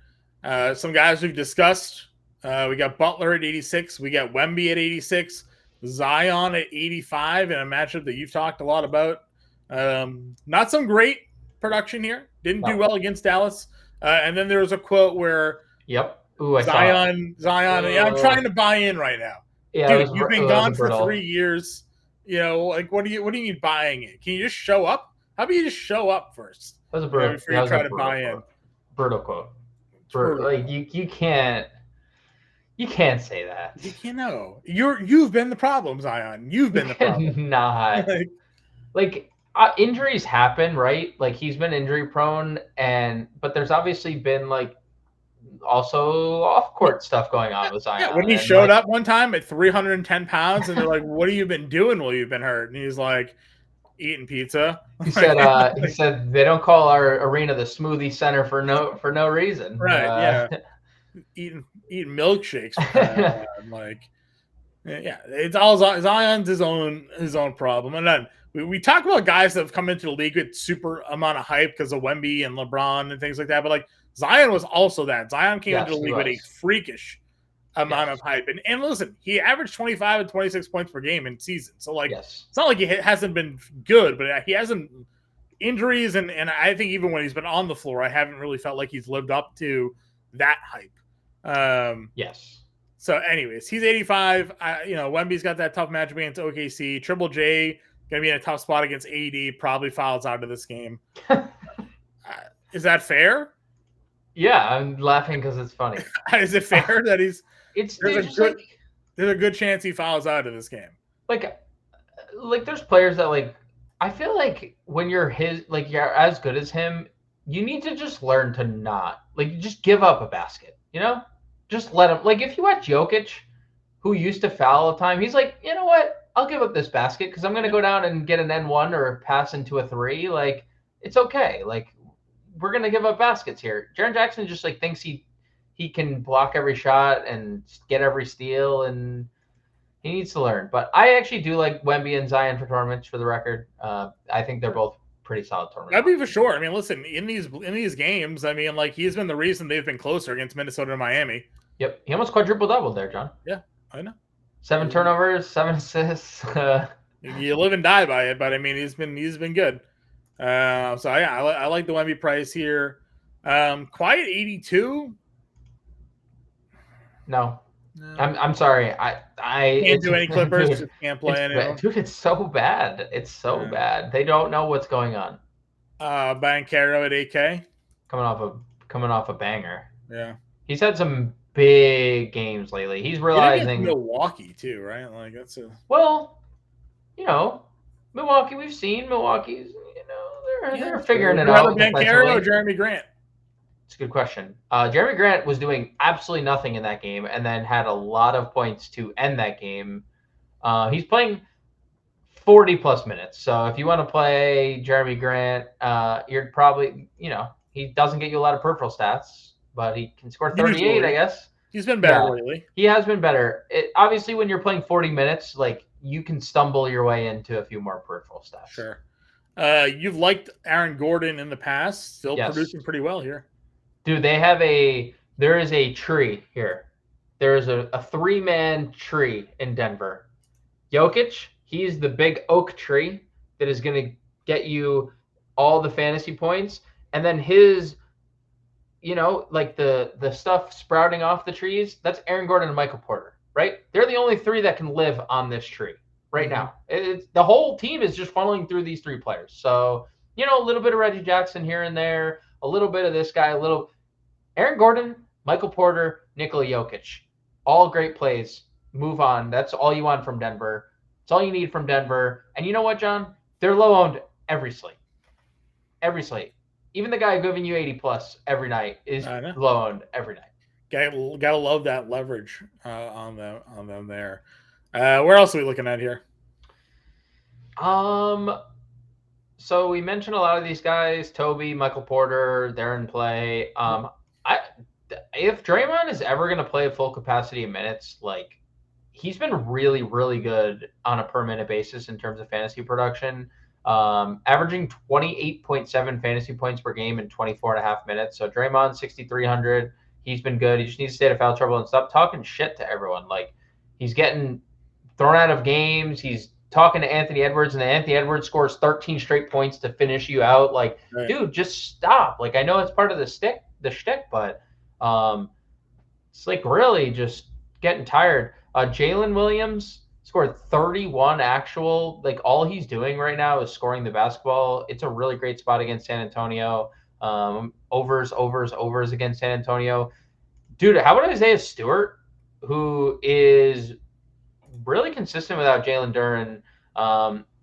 Some guys we've discussed. We got Butler at 86. We got Wemby at 86. Zion at 85 in a matchup that you've talked a lot about. Not some great production here. Didn't do well against Dallas. And then there was a quote where Zion. Yeah, I'm trying to buy in right now. Yeah, dude, you've been gone for 3 years. What do you need buying it? Can you just show up? How about you just show up first? That was a brutal. Before you try to buy in. Brutal quote. Like you can't say that. You've been the problem, Zion. You've been the problem. Not injuries happen, right? Like he's been injury prone, but there's obviously been also off court stuff going on with Zion. Yeah, when he showed up one time at 310 pounds, and they're like, "What have you been doing while you've been hurt?" And he's like, "Eating pizza." He said they don't call our arena the smoothie center for no reason. Right? Yeah. Eating milkshakes. It's all Zion's his own problem. And then we talk about guys that have come into the league with super amount of hype because of Wemby and LeBron and things like that. But Zion was also that. Zion came into the league with a freakish amount of hype. And listen, he averaged 25 and 26 points per game in season. So it's not like he hasn't been good, but he hasn't injuries. And I think even when he's been on the floor, I haven't really felt like he's lived up to that hype. Yes. So anyways, he's 85. Wemby's got that tough matchup against OKC. Triple J going to be in a tough spot against AD. Probably fouls out of this game. Is that fair? Yeah, I'm laughing because it's funny. Is it fair that there's a good chance he fouls out of this game? There's players that I feel like when you're you're as good as him, you need to just learn to not just give up a basket. Just let him. If you watch Jokic, who used to foul all the time, he's like, you know what? I'll give up this basket because I'm going to go down and get an N1 or pass into a 3. It's okay. We're going to give up baskets here. Jaren Jackson just thinks he can block every shot and get every steal, and he needs to learn. But I actually do like Wemby and Zion for tournaments, for the record. I think they're both pretty solid tournaments. That'd be for sure. I mean, listen, in these games, I mean, he's been the reason they've been closer against Minnesota and Miami. Yep. He almost quadruple-doubled there, John. Yeah, I know. 7 turnovers, 7 assists. You live and die by it, but I mean, he's been good. I like the Wemby price here. Quiet 82. No. I'm sorry. I can't do any Clippers. Just can't play anyone. Dude, it's so bad. It's so bad. They don't know what's going on. Banchero at 8K. Coming off a banger. Yeah. He's had some big games lately. He's realizing Milwaukee too, right? That's Milwaukee. We've seen Milwaukee's. They're figuring it out. Banchero or Jeremy Grant? It's a good question. Jeremy Grant was doing absolutely nothing in that game, and then had a lot of points to end that game. He's playing 40+ minutes. So if you want to play Jeremy Grant, you're probably he doesn't get you a lot of peripheral stats, but he can score 38, I guess. He's been better lately. He has been better. Obviously, when you're playing 40 minutes, you can stumble your way into a few more peripheral stats. Sure. You've liked Aaron Gordon in the past. Still producing pretty well here. Dude, there is a tree here. There is a 3-man tree in Denver. Jokic, he's the big oak tree that is going to get you all the fantasy points. And then his, the stuff sprouting off the trees, that's Aaron Gordon and Michael Porter, right? They're the only 3 that can live on this tree right now. The whole team is just funneling through these 3 players. So, a little bit of Reggie Jackson here and there, a little bit of this guy, Aaron Gordon Michael Porter, Nikola Jokic. All great plays. Move on. That's all you want from Denver. It's all you need from Denver. And you know what, John? They're low-owned every slate. Every slate. Even the guy giving you 80 plus every night is low-owned every night. Gotta love that leverage on them there. Where else are we looking at here? So we mentioned a lot of these guys: Toby, Michael Porter, they're in play. If Draymond is ever going to play a full capacity of minutes, like he's been really, really good on a per minute basis in terms of fantasy production, averaging 28.7 fantasy points per game in 24.5 minutes. So Draymond, 6,300. He's been good. He just needs to stay out of foul trouble and stop talking shit to everyone. Like he's getting thrown out of games. He's talking to Anthony Edwards, and then Anthony Edwards scores 13 straight points to finish you out. Like, dude, just stop. Like, I know it's part of the shtick, but it's like really just getting tired. Jalen Williams scored 31 actual. Like, all he's doing right now is scoring the basketball. It's a really great spot against San Antonio. Overs against San Antonio. Dude, how about Isaiah Stewart, who is really consistent without Jalen Duren.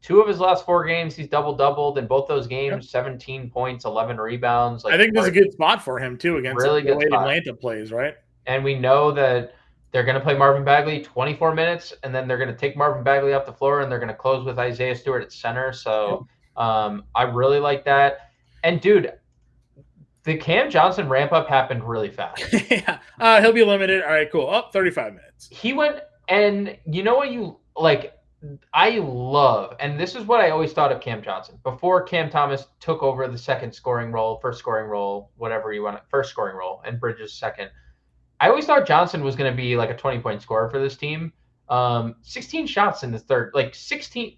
2 of his last 4 games, he's doubled in both those games. 17 points, 11 rebounds. Like, I think there's a good spot for him too against really the way spot. Atlanta plays, right? And we know that they're going to play Marvin Bagley 24 minutes, and then they're going to take Marvin Bagley off the floor, and they're going to close with Isaiah Stewart at center. So I really like that. And dude, the Cam Johnson ramp up happened really fast. Yeah, he'll be limited. All right, cool. 35 minutes. He went. And you know what you like? I love, and this is what I always thought of Cam Johnson before Cam Thomas took over the first scoring role, whatever you want, first scoring role, and Bridges second. I always thought Johnson was going to be like a 20-point scorer for this team. 16 shots in the third, like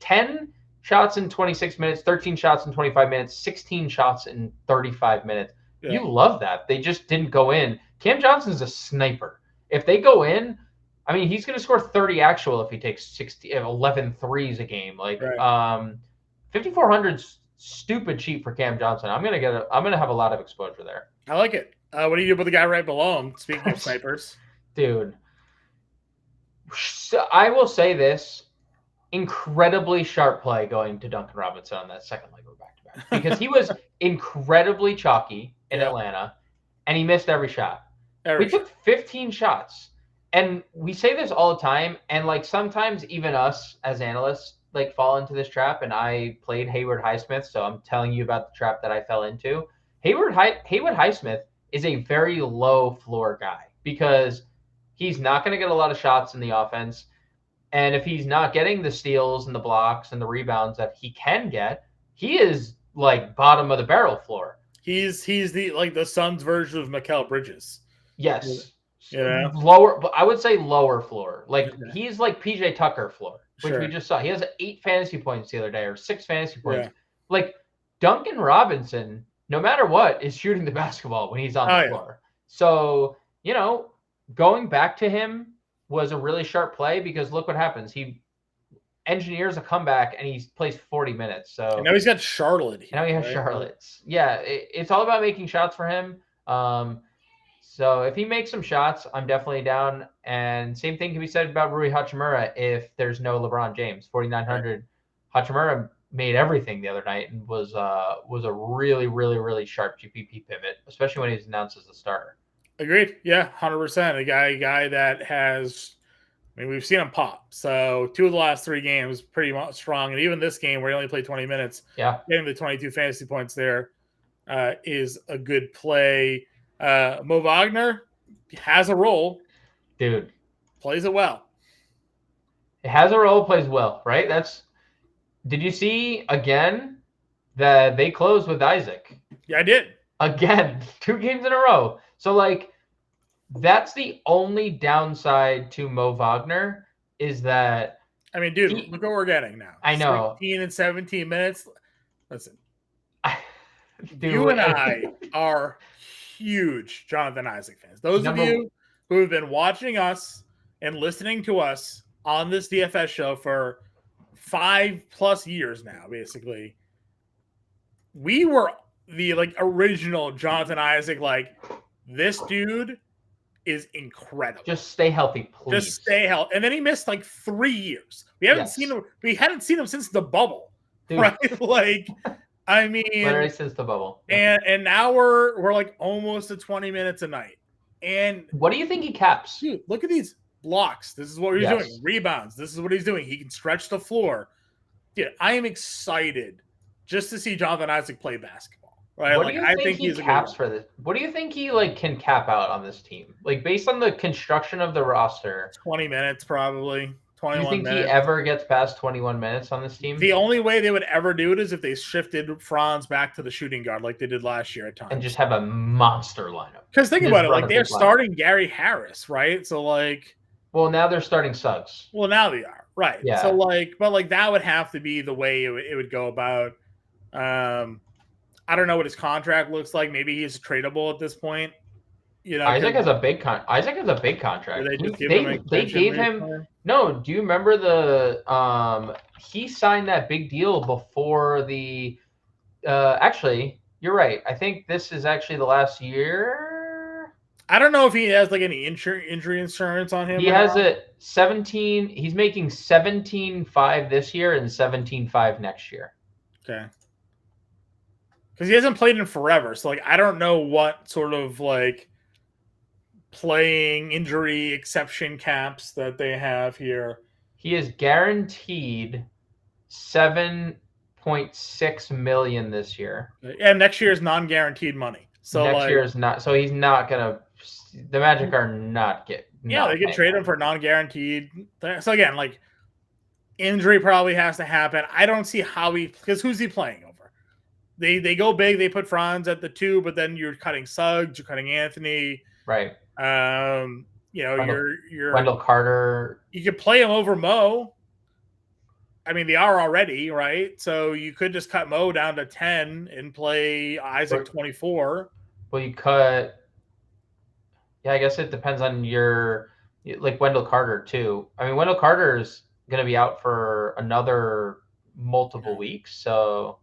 10 shots in 26 minutes, 13 shots in 25 minutes, 16 shots in 35 minutes. Yeah. You love that. They just didn't go in. Cam Johnson's a sniper. If they go in, I mean, he's going to score 30 actual if he takes 11 threes a game. Like, 5,400's stupid cheap for Cam Johnson. I'm going to have a lot of exposure there. I like it. What do you do with the guy right below him? Speaking of snipers, dude. So I will say this: incredibly sharp play going to Duncan Robinson on that second leg of back-to-back because he was incredibly chalky in Atlanta, and he missed every shot. We took 15 shots. And we say this all the time, and like sometimes even us as analysts like fall into this trap. And I played Haywood Highsmith, so I'm telling you about the trap that I fell into. Haywood Highsmith is a very low floor guy because he's not going to get a lot of shots in the offense, and if he's not getting the steals and the blocks and the rebounds that he can get, he is like bottom of the barrel floor. He's the Suns version of Mikal Bridges. Yes. Yeah. Lower, but I would say lower floor. Like he's like PJ Tucker floor, which we just saw. He has 8 fantasy points the other day, or 6 fantasy points. Yeah. Like Duncan Robinson, no matter what, is shooting the basketball when he's on the floor. So, going back to him was a really sharp play because look what happens. He engineers a comeback and he plays 40 minutes. So and now he's got Charlotte. Now he has Charlotte. Yeah, it's all about making shots for him. So if he makes some shots, I'm definitely down. And same thing can be said about Rui Hachimura if there's no LeBron James. 4,900. Hachimura made everything the other night and was a really, really, really sharp GPP pivot, especially when he's announced as the starter. Agreed. Yeah, 100%. A guy that has, we've seen him pop. So 2 of the last 3 games pretty much strong. And even this game where he only played 20 minutes, getting the 22 fantasy points there is a good play. Mo Wagner has a role. Dude. Plays it well. It has a role, plays well, right? Did you see again that they closed with Isaac? Yeah, I did. Again, 2 games in a row. So, like, that's the only downside to Mo Wagner is that. Dude, look what we're getting now. I know. 16 and 17 minutes. Listen. You and I are huge Jonathan Isaac fans. Those of you who have been watching us and listening to us on this DFS show for 5+ years now, basically, we were the original Jonathan Isaac. Like, this dude is incredible. Just stay healthy, please. Just stay healthy. And then he missed like 3 years. We hadn't seen him. We hadn't seen him since the bubble, Dude. right? Like, I mean, literally since the bubble. Yeah. And now we're like almost at 20 minutes a night. And what do you think he caps? Dude, look at these blocks. This is what he's doing. Rebounds. This is what he's doing. He can stretch the floor. Dude, I am excited just to see Jonathan Isaac play basketball. Right? What do you think he caps for this? What do you think he can cap out on this team? Like based on the construction of the roster, 20 minutes probably. 21 do you think minutes. he ever gets past 21 minutes on this team? The only way they would ever do it is if they shifted Franz back to the shooting guard like they did last year at times. And just have a monster lineup. Because think about it, like they're starting Gary Harris, right? So like, well, now they're starting Suggs. Well, now they are, right? Yeah. So like, but like that would have to be the way it would go about. I don't know what his contract looks like. Maybe he's tradable at this point. You know, Isaac has a big contract. They gave him. No, do you remember he signed that big deal before the actually, you're right. I think this is actually the last year. I don't know if he has like any injury insurance on him. He has it 17. He's making 17.5 this year and 17.5 next year. Okay. Because he hasn't played in forever. So like I don't know what sort of like playing injury exception caps that they have here. He is guaranteed $7.6 million this year. And next year is non-guaranteed money. So next year is not. So he's not gonna. The Magic are not get. Yeah, they can trade him for non-guaranteed. So again, like injury probably has to happen. I don't see how because who's he playing over? They go big. They put Franz at the 2, but then you're cutting Suggs. You're cutting Anthony. Right. You know, you're Wendell Carter. You could play him over Mo. I mean, they are already, right? So you could just cut Mo down to 10 and play Isaac 24. Well, you cut. Yeah, I guess it depends on like Wendell Carter too. I mean, Wendell Carter is going to be out for another multiple weeks, so.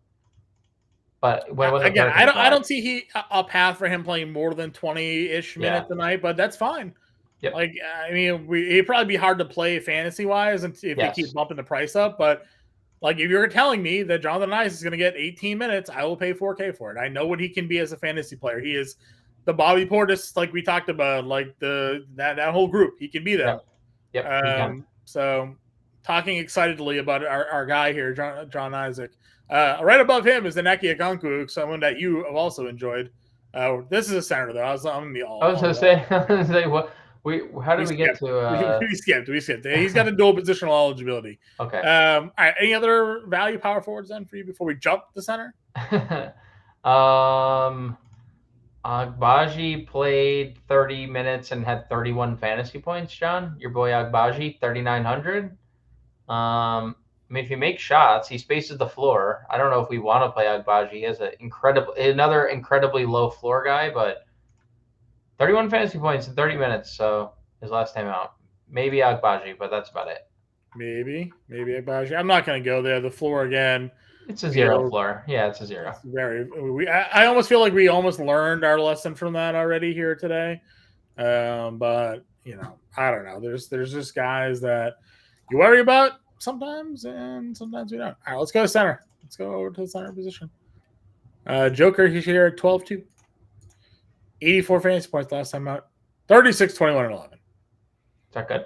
But again, I don't see a path for him playing more than 20-ish minutes a night, but that's fine. Yep. Like, I mean, it'd probably be hard to play fantasy-wise if they keep bumping the price up. But, like, if you're telling me that Jonathan Isaac is going to get 18 minutes, I will pay $4K for it. I know what he can be as a fantasy player. He is the Bobby Portis, like we talked about, like that whole group. He can be that. Yep. So, talking excitedly about our guy here, John Isaac. Right above him is the Neki Okonkwo, someone that you have also enjoyed. This is a center, though. I was going to say, what? How did we get to? We skipped. He's got a dual positional eligibility. Okay. All right. Any other value power forwards then for you before we jump the center? Agbaji played 30 minutes and had 31 fantasy points. John, your boy Agbaji, 3,900. I mean, if he makes shots, he spaces the floor. I don't know if we want to play Agbaji. He has another incredibly low floor guy, but 31 fantasy points in 30 minutes. So his last time out, maybe Agbaji, but that's about it. Maybe Agbaji. I'm not going to go there. The floor again. It's a zero floor. Yeah, it's a zero. I almost feel like we almost learned our lesson from that already here today. But you know, I don't know. There's just guys that you worry about sometimes, and sometimes we don't. All right, let's go to center. Let's go over to the center position. Joker, he's here at 12-2. 84 fantasy points last time out. 36, 21, and 11. Is that good?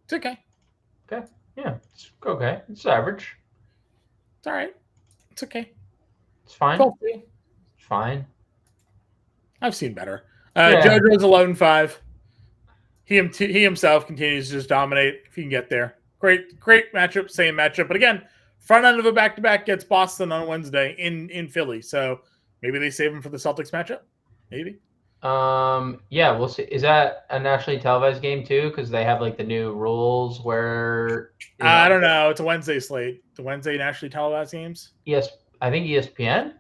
It's okay. Okay. Yeah, it's okay. It's average. It's all right. It's okay. It's fine. 12-2. It's fine. I've seen better. JoJo's 11-5. He himself continues to just dominate if he can get there. Great matchup, same matchup. But again, front end of a back-to-back gets Boston on Wednesday in Philly. So maybe they save him for the Celtics matchup. Maybe. Yeah, we'll see. Is that a nationally televised game too? Because they have like the new rules where I don't know. It's a Wednesday slate. The Wednesday nationally televised games. Yes, I think ESPN.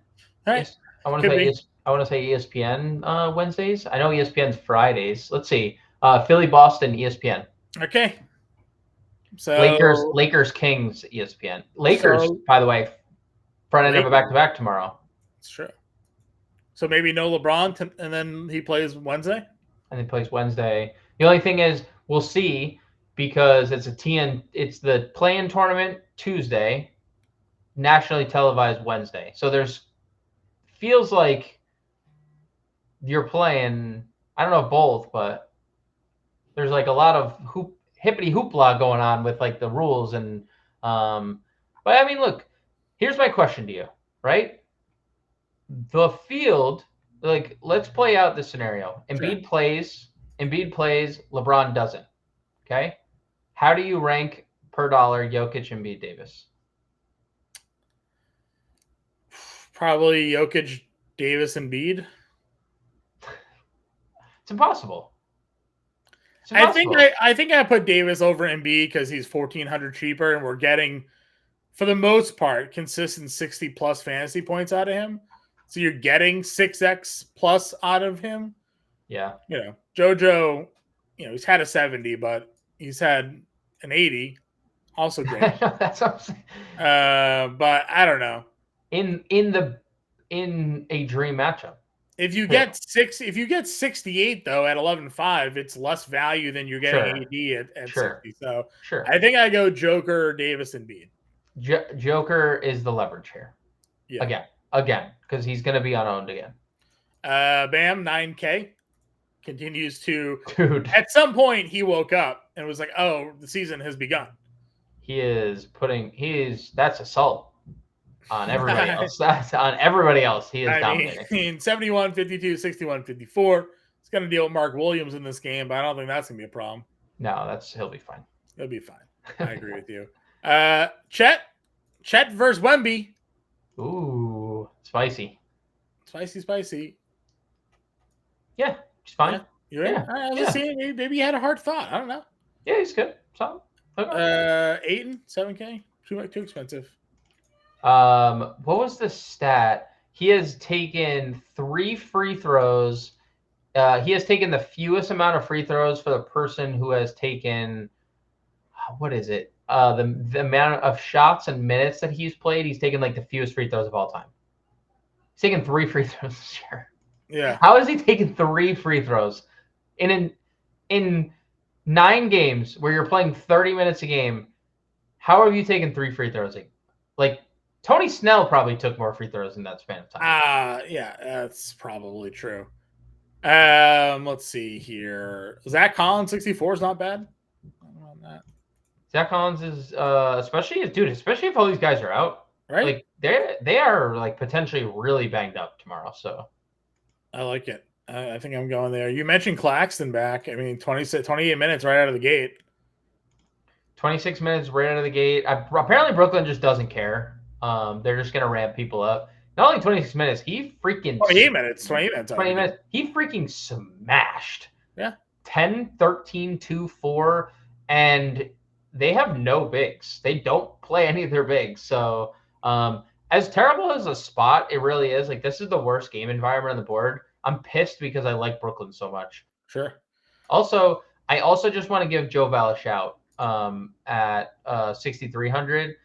Hey, yes, I want to say ESPN Wednesdays. I know ESPN's Fridays. Let's see. Philly, Boston, ESPN. Okay. So Lakers, Kings, ESPN. Lakers, by the way, front end of a back-to-back tomorrow. It's true. So maybe no LeBron, and then he plays Wednesday? and he plays Wednesday. The only thing is, we'll see because it's it's the play-in tournament Tuesday, nationally televised Wednesday. So feels like you're playing. I don't know both, but there's like a lot of hippity hoopla going on with like the rules and. But I mean, look. Here's my question to you, right? The field, like, let's play out the scenario. Embiid plays, LeBron doesn't. Okay? How do you rank per dollar Jokic, Embiid, Davis? Probably Jokic, Davis, Embiid. It's impossible. I think I put Davis over Embiid because he's 1,400 cheaper, and we're getting, for the most part, consistent 60 plus fantasy points out of him. So you're getting 6x plus out of him. Yeah. JoJo, he's had a 70, but he's had an 80. Also great. That's what I'm saying. But I don't know. In a dream matchup. If you get 68 though at 11.5, it's less value than you're getting AD at 60. So I think I go Joker, Davis, and Embiid. Joker is the leverage here. Yeah. Again, because he's going to be unowned again. Bam, 9K. Continues to... Dude. At some point, he woke up and was like, oh, the season has begun. That's assault on everybody else. That's on everybody else. He is dominating. 71, 52, 61, 54. He's going to deal with Mark Williams in this game, but I don't think that's going to be a problem. No, he'll be fine. He'll be fine. I agree with you. Chet versus Wemby. Ooh, spicy. Spicy. Yeah, he's fine. Yeah. You ready? Yeah. Let's see. Maybe he had a hard thought. I don't know. Yeah, he's good. Solid. Ayton, 7K. Too expensive. What was the stat? He has taken 3 free throws. He has taken the fewest amount of free throws for the person who has taken, what is it? The amount of shots and minutes that he's played, he's taken like the fewest free throws of all time. He's taken 3 free throws this year. Yeah. How has he taken 3 free throws in 9 games where you're playing 30 minutes a game? How have you taken 3 free throws? Like Tony Snell probably took more free throws in that span of time. Yeah, that's probably true. Let's see here. Zach Collins 64 is not bad. On that. Zach Collins is especially if all these guys are out, right? Like they are like potentially really banged up tomorrow. So I like it. I think I'm going there. You mentioned Claxton back. I mean, 28 minutes right out of the gate. 26 minutes right out of the gate. Apparently Brooklyn just doesn't care. They're just gonna ramp people up. Not only 26 minutes, he freaking 28 minutes. 20 minutes. He freaking smashed. Yeah. 10, 13, 2, 4, and they have no bigs. They don't play any of their bigs. So as terrible as a spot it really is, like this is the worst game environment on the board. I'm pissed because I like Brooklyn so much. Sure. Also, I just want to give Joe Val a shout at 6,300.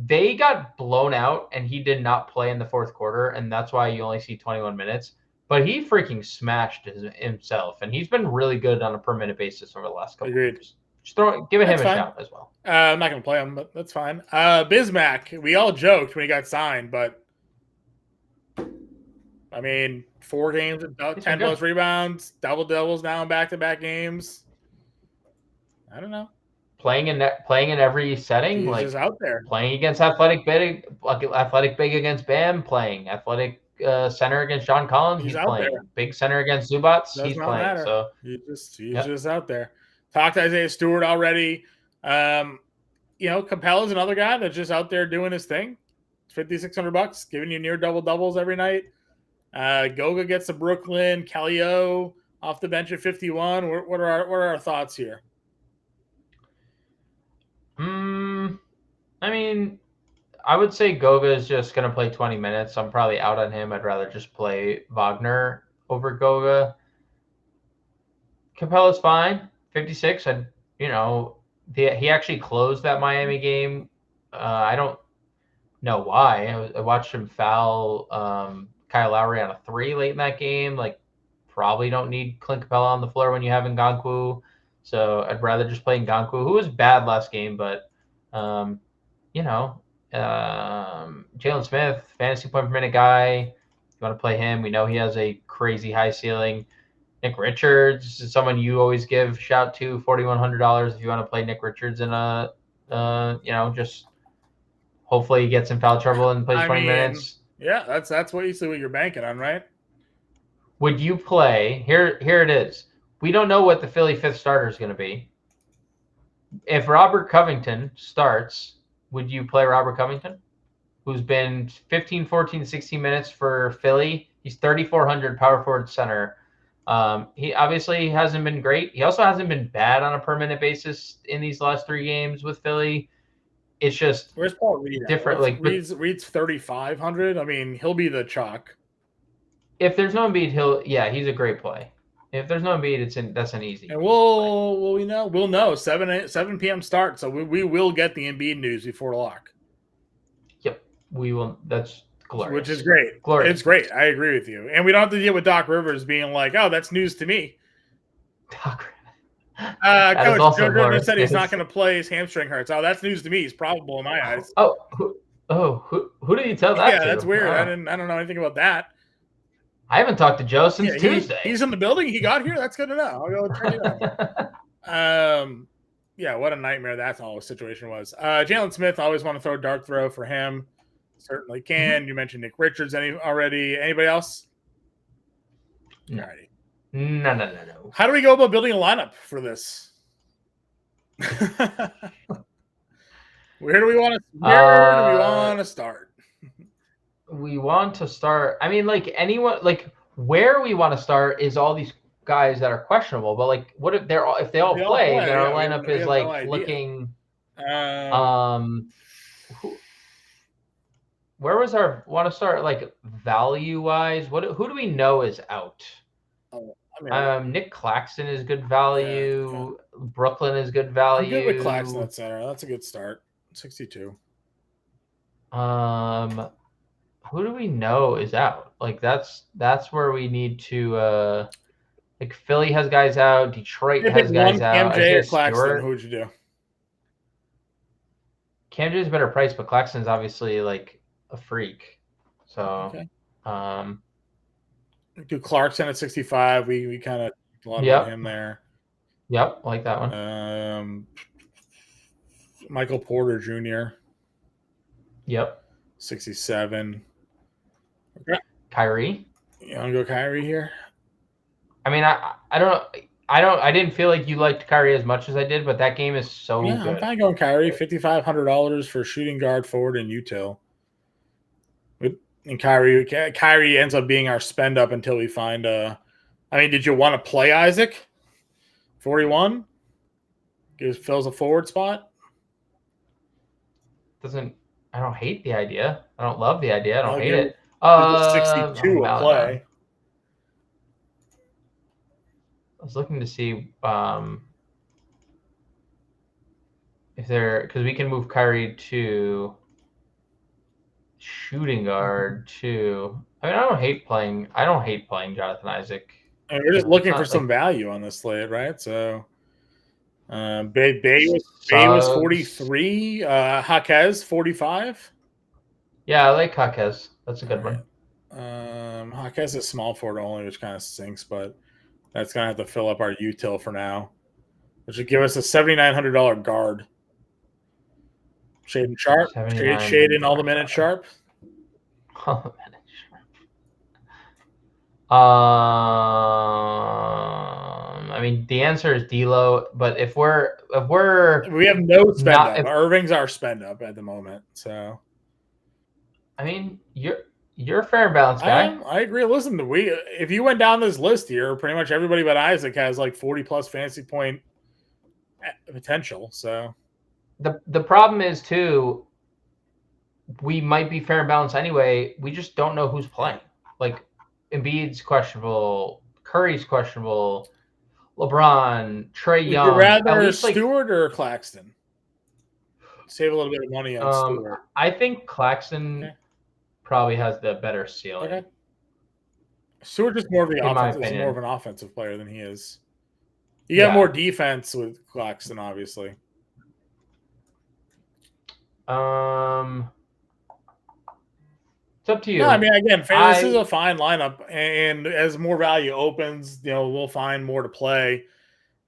They got blown out and he did not play in the fourth quarter, and that's why you only see 21 minutes. But he freaking smashed himself, and he's been really good on a per minute basis over the last couple of years. Just give him a shout as well. I'm not going to play him, but that's fine. Bismack, we all joked when he got signed, but I mean, 4 games, 10 plus rebounds, double-doubles now in back-to-back games. I don't know. Playing in every setting, he's just out there. Playing against athletic big against Bam, playing athletic center against John Collins. He's playing there. Big center against Zubats. He's playing. Matter. So he's just out there. Talked to Isaiah Stewart already. Capella's another guy that's just out there doing his thing. $5,600, giving you near double doubles every night. Goga gets to Brooklyn. Kelly O off the bench at 51. What are our thoughts here? I mean, I would say Goga is just going to play 20 minutes. I'm probably out on him. I'd rather just play Wagner over Goga. Capella's fine. 56. He actually closed that Miami game. I don't know why. I watched him foul Kyle Lowry on a 3 late in that game. Like, probably don't need Clint Capella on the floor when you have Ngakoue. So I'd rather just play Ngakoue, who was bad last game, but Jalen Smith, fantasy point per minute guy. You want to play him? We know he has a crazy high ceiling. Nick Richards is someone you always give shout to, $4,100 if you want to play Nick Richards in a, just hopefully he gets in foul trouble and plays 20 minutes. Yeah, that's what you're banking on, right? Would you play here? Here it is. We don't know what the Philly fifth starter is going to be. If Robert Covington starts, would you play Robert Covington, who's been 15, 14, 16 minutes for Philly? He's 3,400 power forward center. He obviously hasn't been great. He also hasn't been bad on a per minute basis in these last 3 games with Philly. It's just where's Paul Reed? Different. Reed's 3,500. I mean, he'll be the chalk. If there's no Embiid, he's a great play. If there's no Embiid, that's an easy. And we'll know 7 p.m. start, so we will get the Embiid news before lock. Yep, we will. That's glorious. Which is great. Glorious. It's great. I agree with you, and we don't have to deal with Doc Rivers being like, "Oh, that's news to me." Doc. Coach Joe said he's not going to play. His hamstring hurts. Oh, that's news to me. He's probable in my eyes. Who did you tell that? Yeah, that's weird. I don't know anything about that. I haven't talked to Joe since Tuesday. He's in the building. He got here. That's good to know. I'll go check it out. Yeah, what a nightmare that whole situation was. Jalen Smith, I always want to throw a dart throw for him. Certainly can. You mentioned Nick Richards already. Anybody else? No. Alrighty. No. How do we go about building a lineup for this? Where do we want to start? We want to start. I mean, where we want to start is all these guys that are questionable. But what if if they all play, then our lineup is looking. Where was our want to start value wise? Who do we know is out? Nick Claxton is good value. Yeah. Brooklyn is good value. I'm good with Claxton at center. That's a good start. 62. Who do we know is out? That's where we need to. Philly has guys out. Detroit has guys out. MJ or Claxton? Who would you do? Cam J is a better price, but Claxton's obviously a freak. So. Okay. Do Clarkson at 65. We kind of a lot about him there. Yep, I like that one. Michael Porter Jr. Yep. 67. Okay. Kyrie. You want to go Kyrie here? I mean, I didn't feel like you liked Kyrie as much as I did, but that game is so good. I'm fine going Kyrie. $5,500 for shooting guard, forward, and util. And Kyrie ends up being our spend up until we find did you want to play Isaac? 41? Fills a forward spot? I don't hate the idea. I don't love the idea. I don't hate it. 62 a play. I was looking to see if because we can move Kyrie to shooting guard too. I mean, I don't hate playing Jonathan Isaac. And we're just looking for some value on this slate, right? So Bay was 43, Jaquez 45. Yeah, I like Jaquez. That's a good one. Jaquez is small forward only, which kind of stinks, but that's gonna have to fill up our util for now, which would give us a $7,900 guard. Shaden Sharp. Shaden all the minutes sharp. All the minutes sharp. I mean, the answer is D'Lo, but if we have no spend up. Irving's our spend up at the moment. So, I mean, you're a fair and balanced guy. I agree. Listen, if you went down this list here, pretty much everybody but Isaac has 40 plus fantasy point potential. So. The problem is too, we might be fair and balanced anyway. We just don't know who's playing. Embiid's questionable, Curry's questionable, LeBron, Trae Young. Would you rather Stewart or Claxton? Save a little bit of money on Stewart. I think Claxton probably has the better ceiling. Okay. Stewart is more of the in my offensive, is opinion. more of an offensive player than he is. You got more defense with Claxton, obviously. It's up to you. No, I mean, again, this is a fine lineup, and as more value opens, we'll find more to play.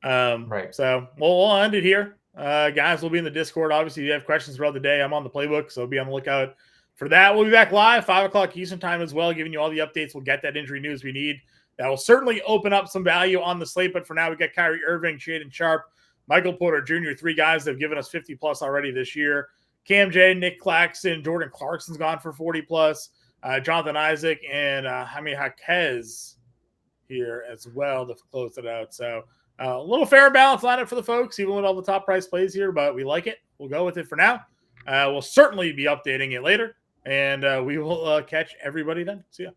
Right. So we'll end it here. Guys, we'll be in the Discord. Obviously, if you have questions throughout the day, I'm on the playbook, so be on the lookout for that. We'll be back live 5 o'clock Eastern time as well, giving you all the updates. We'll get that injury news we need. That will certainly open up some value on the slate. But for now, we got Kyrie Irving, Shaedon Sharpe, Michael Porter Jr., 3 guys that have given us 50 plus already this year. Cam J, Nick Claxton, Jordan Clarkson's gone for 40 plus. Jonathan Isaac and Jaime Jaquez here as well to close it out. So a little fair balance lineup for the folks, even with all the top price plays here, but we like it. We'll go with it for now. We'll certainly be updating it later, and we will catch everybody then. See ya.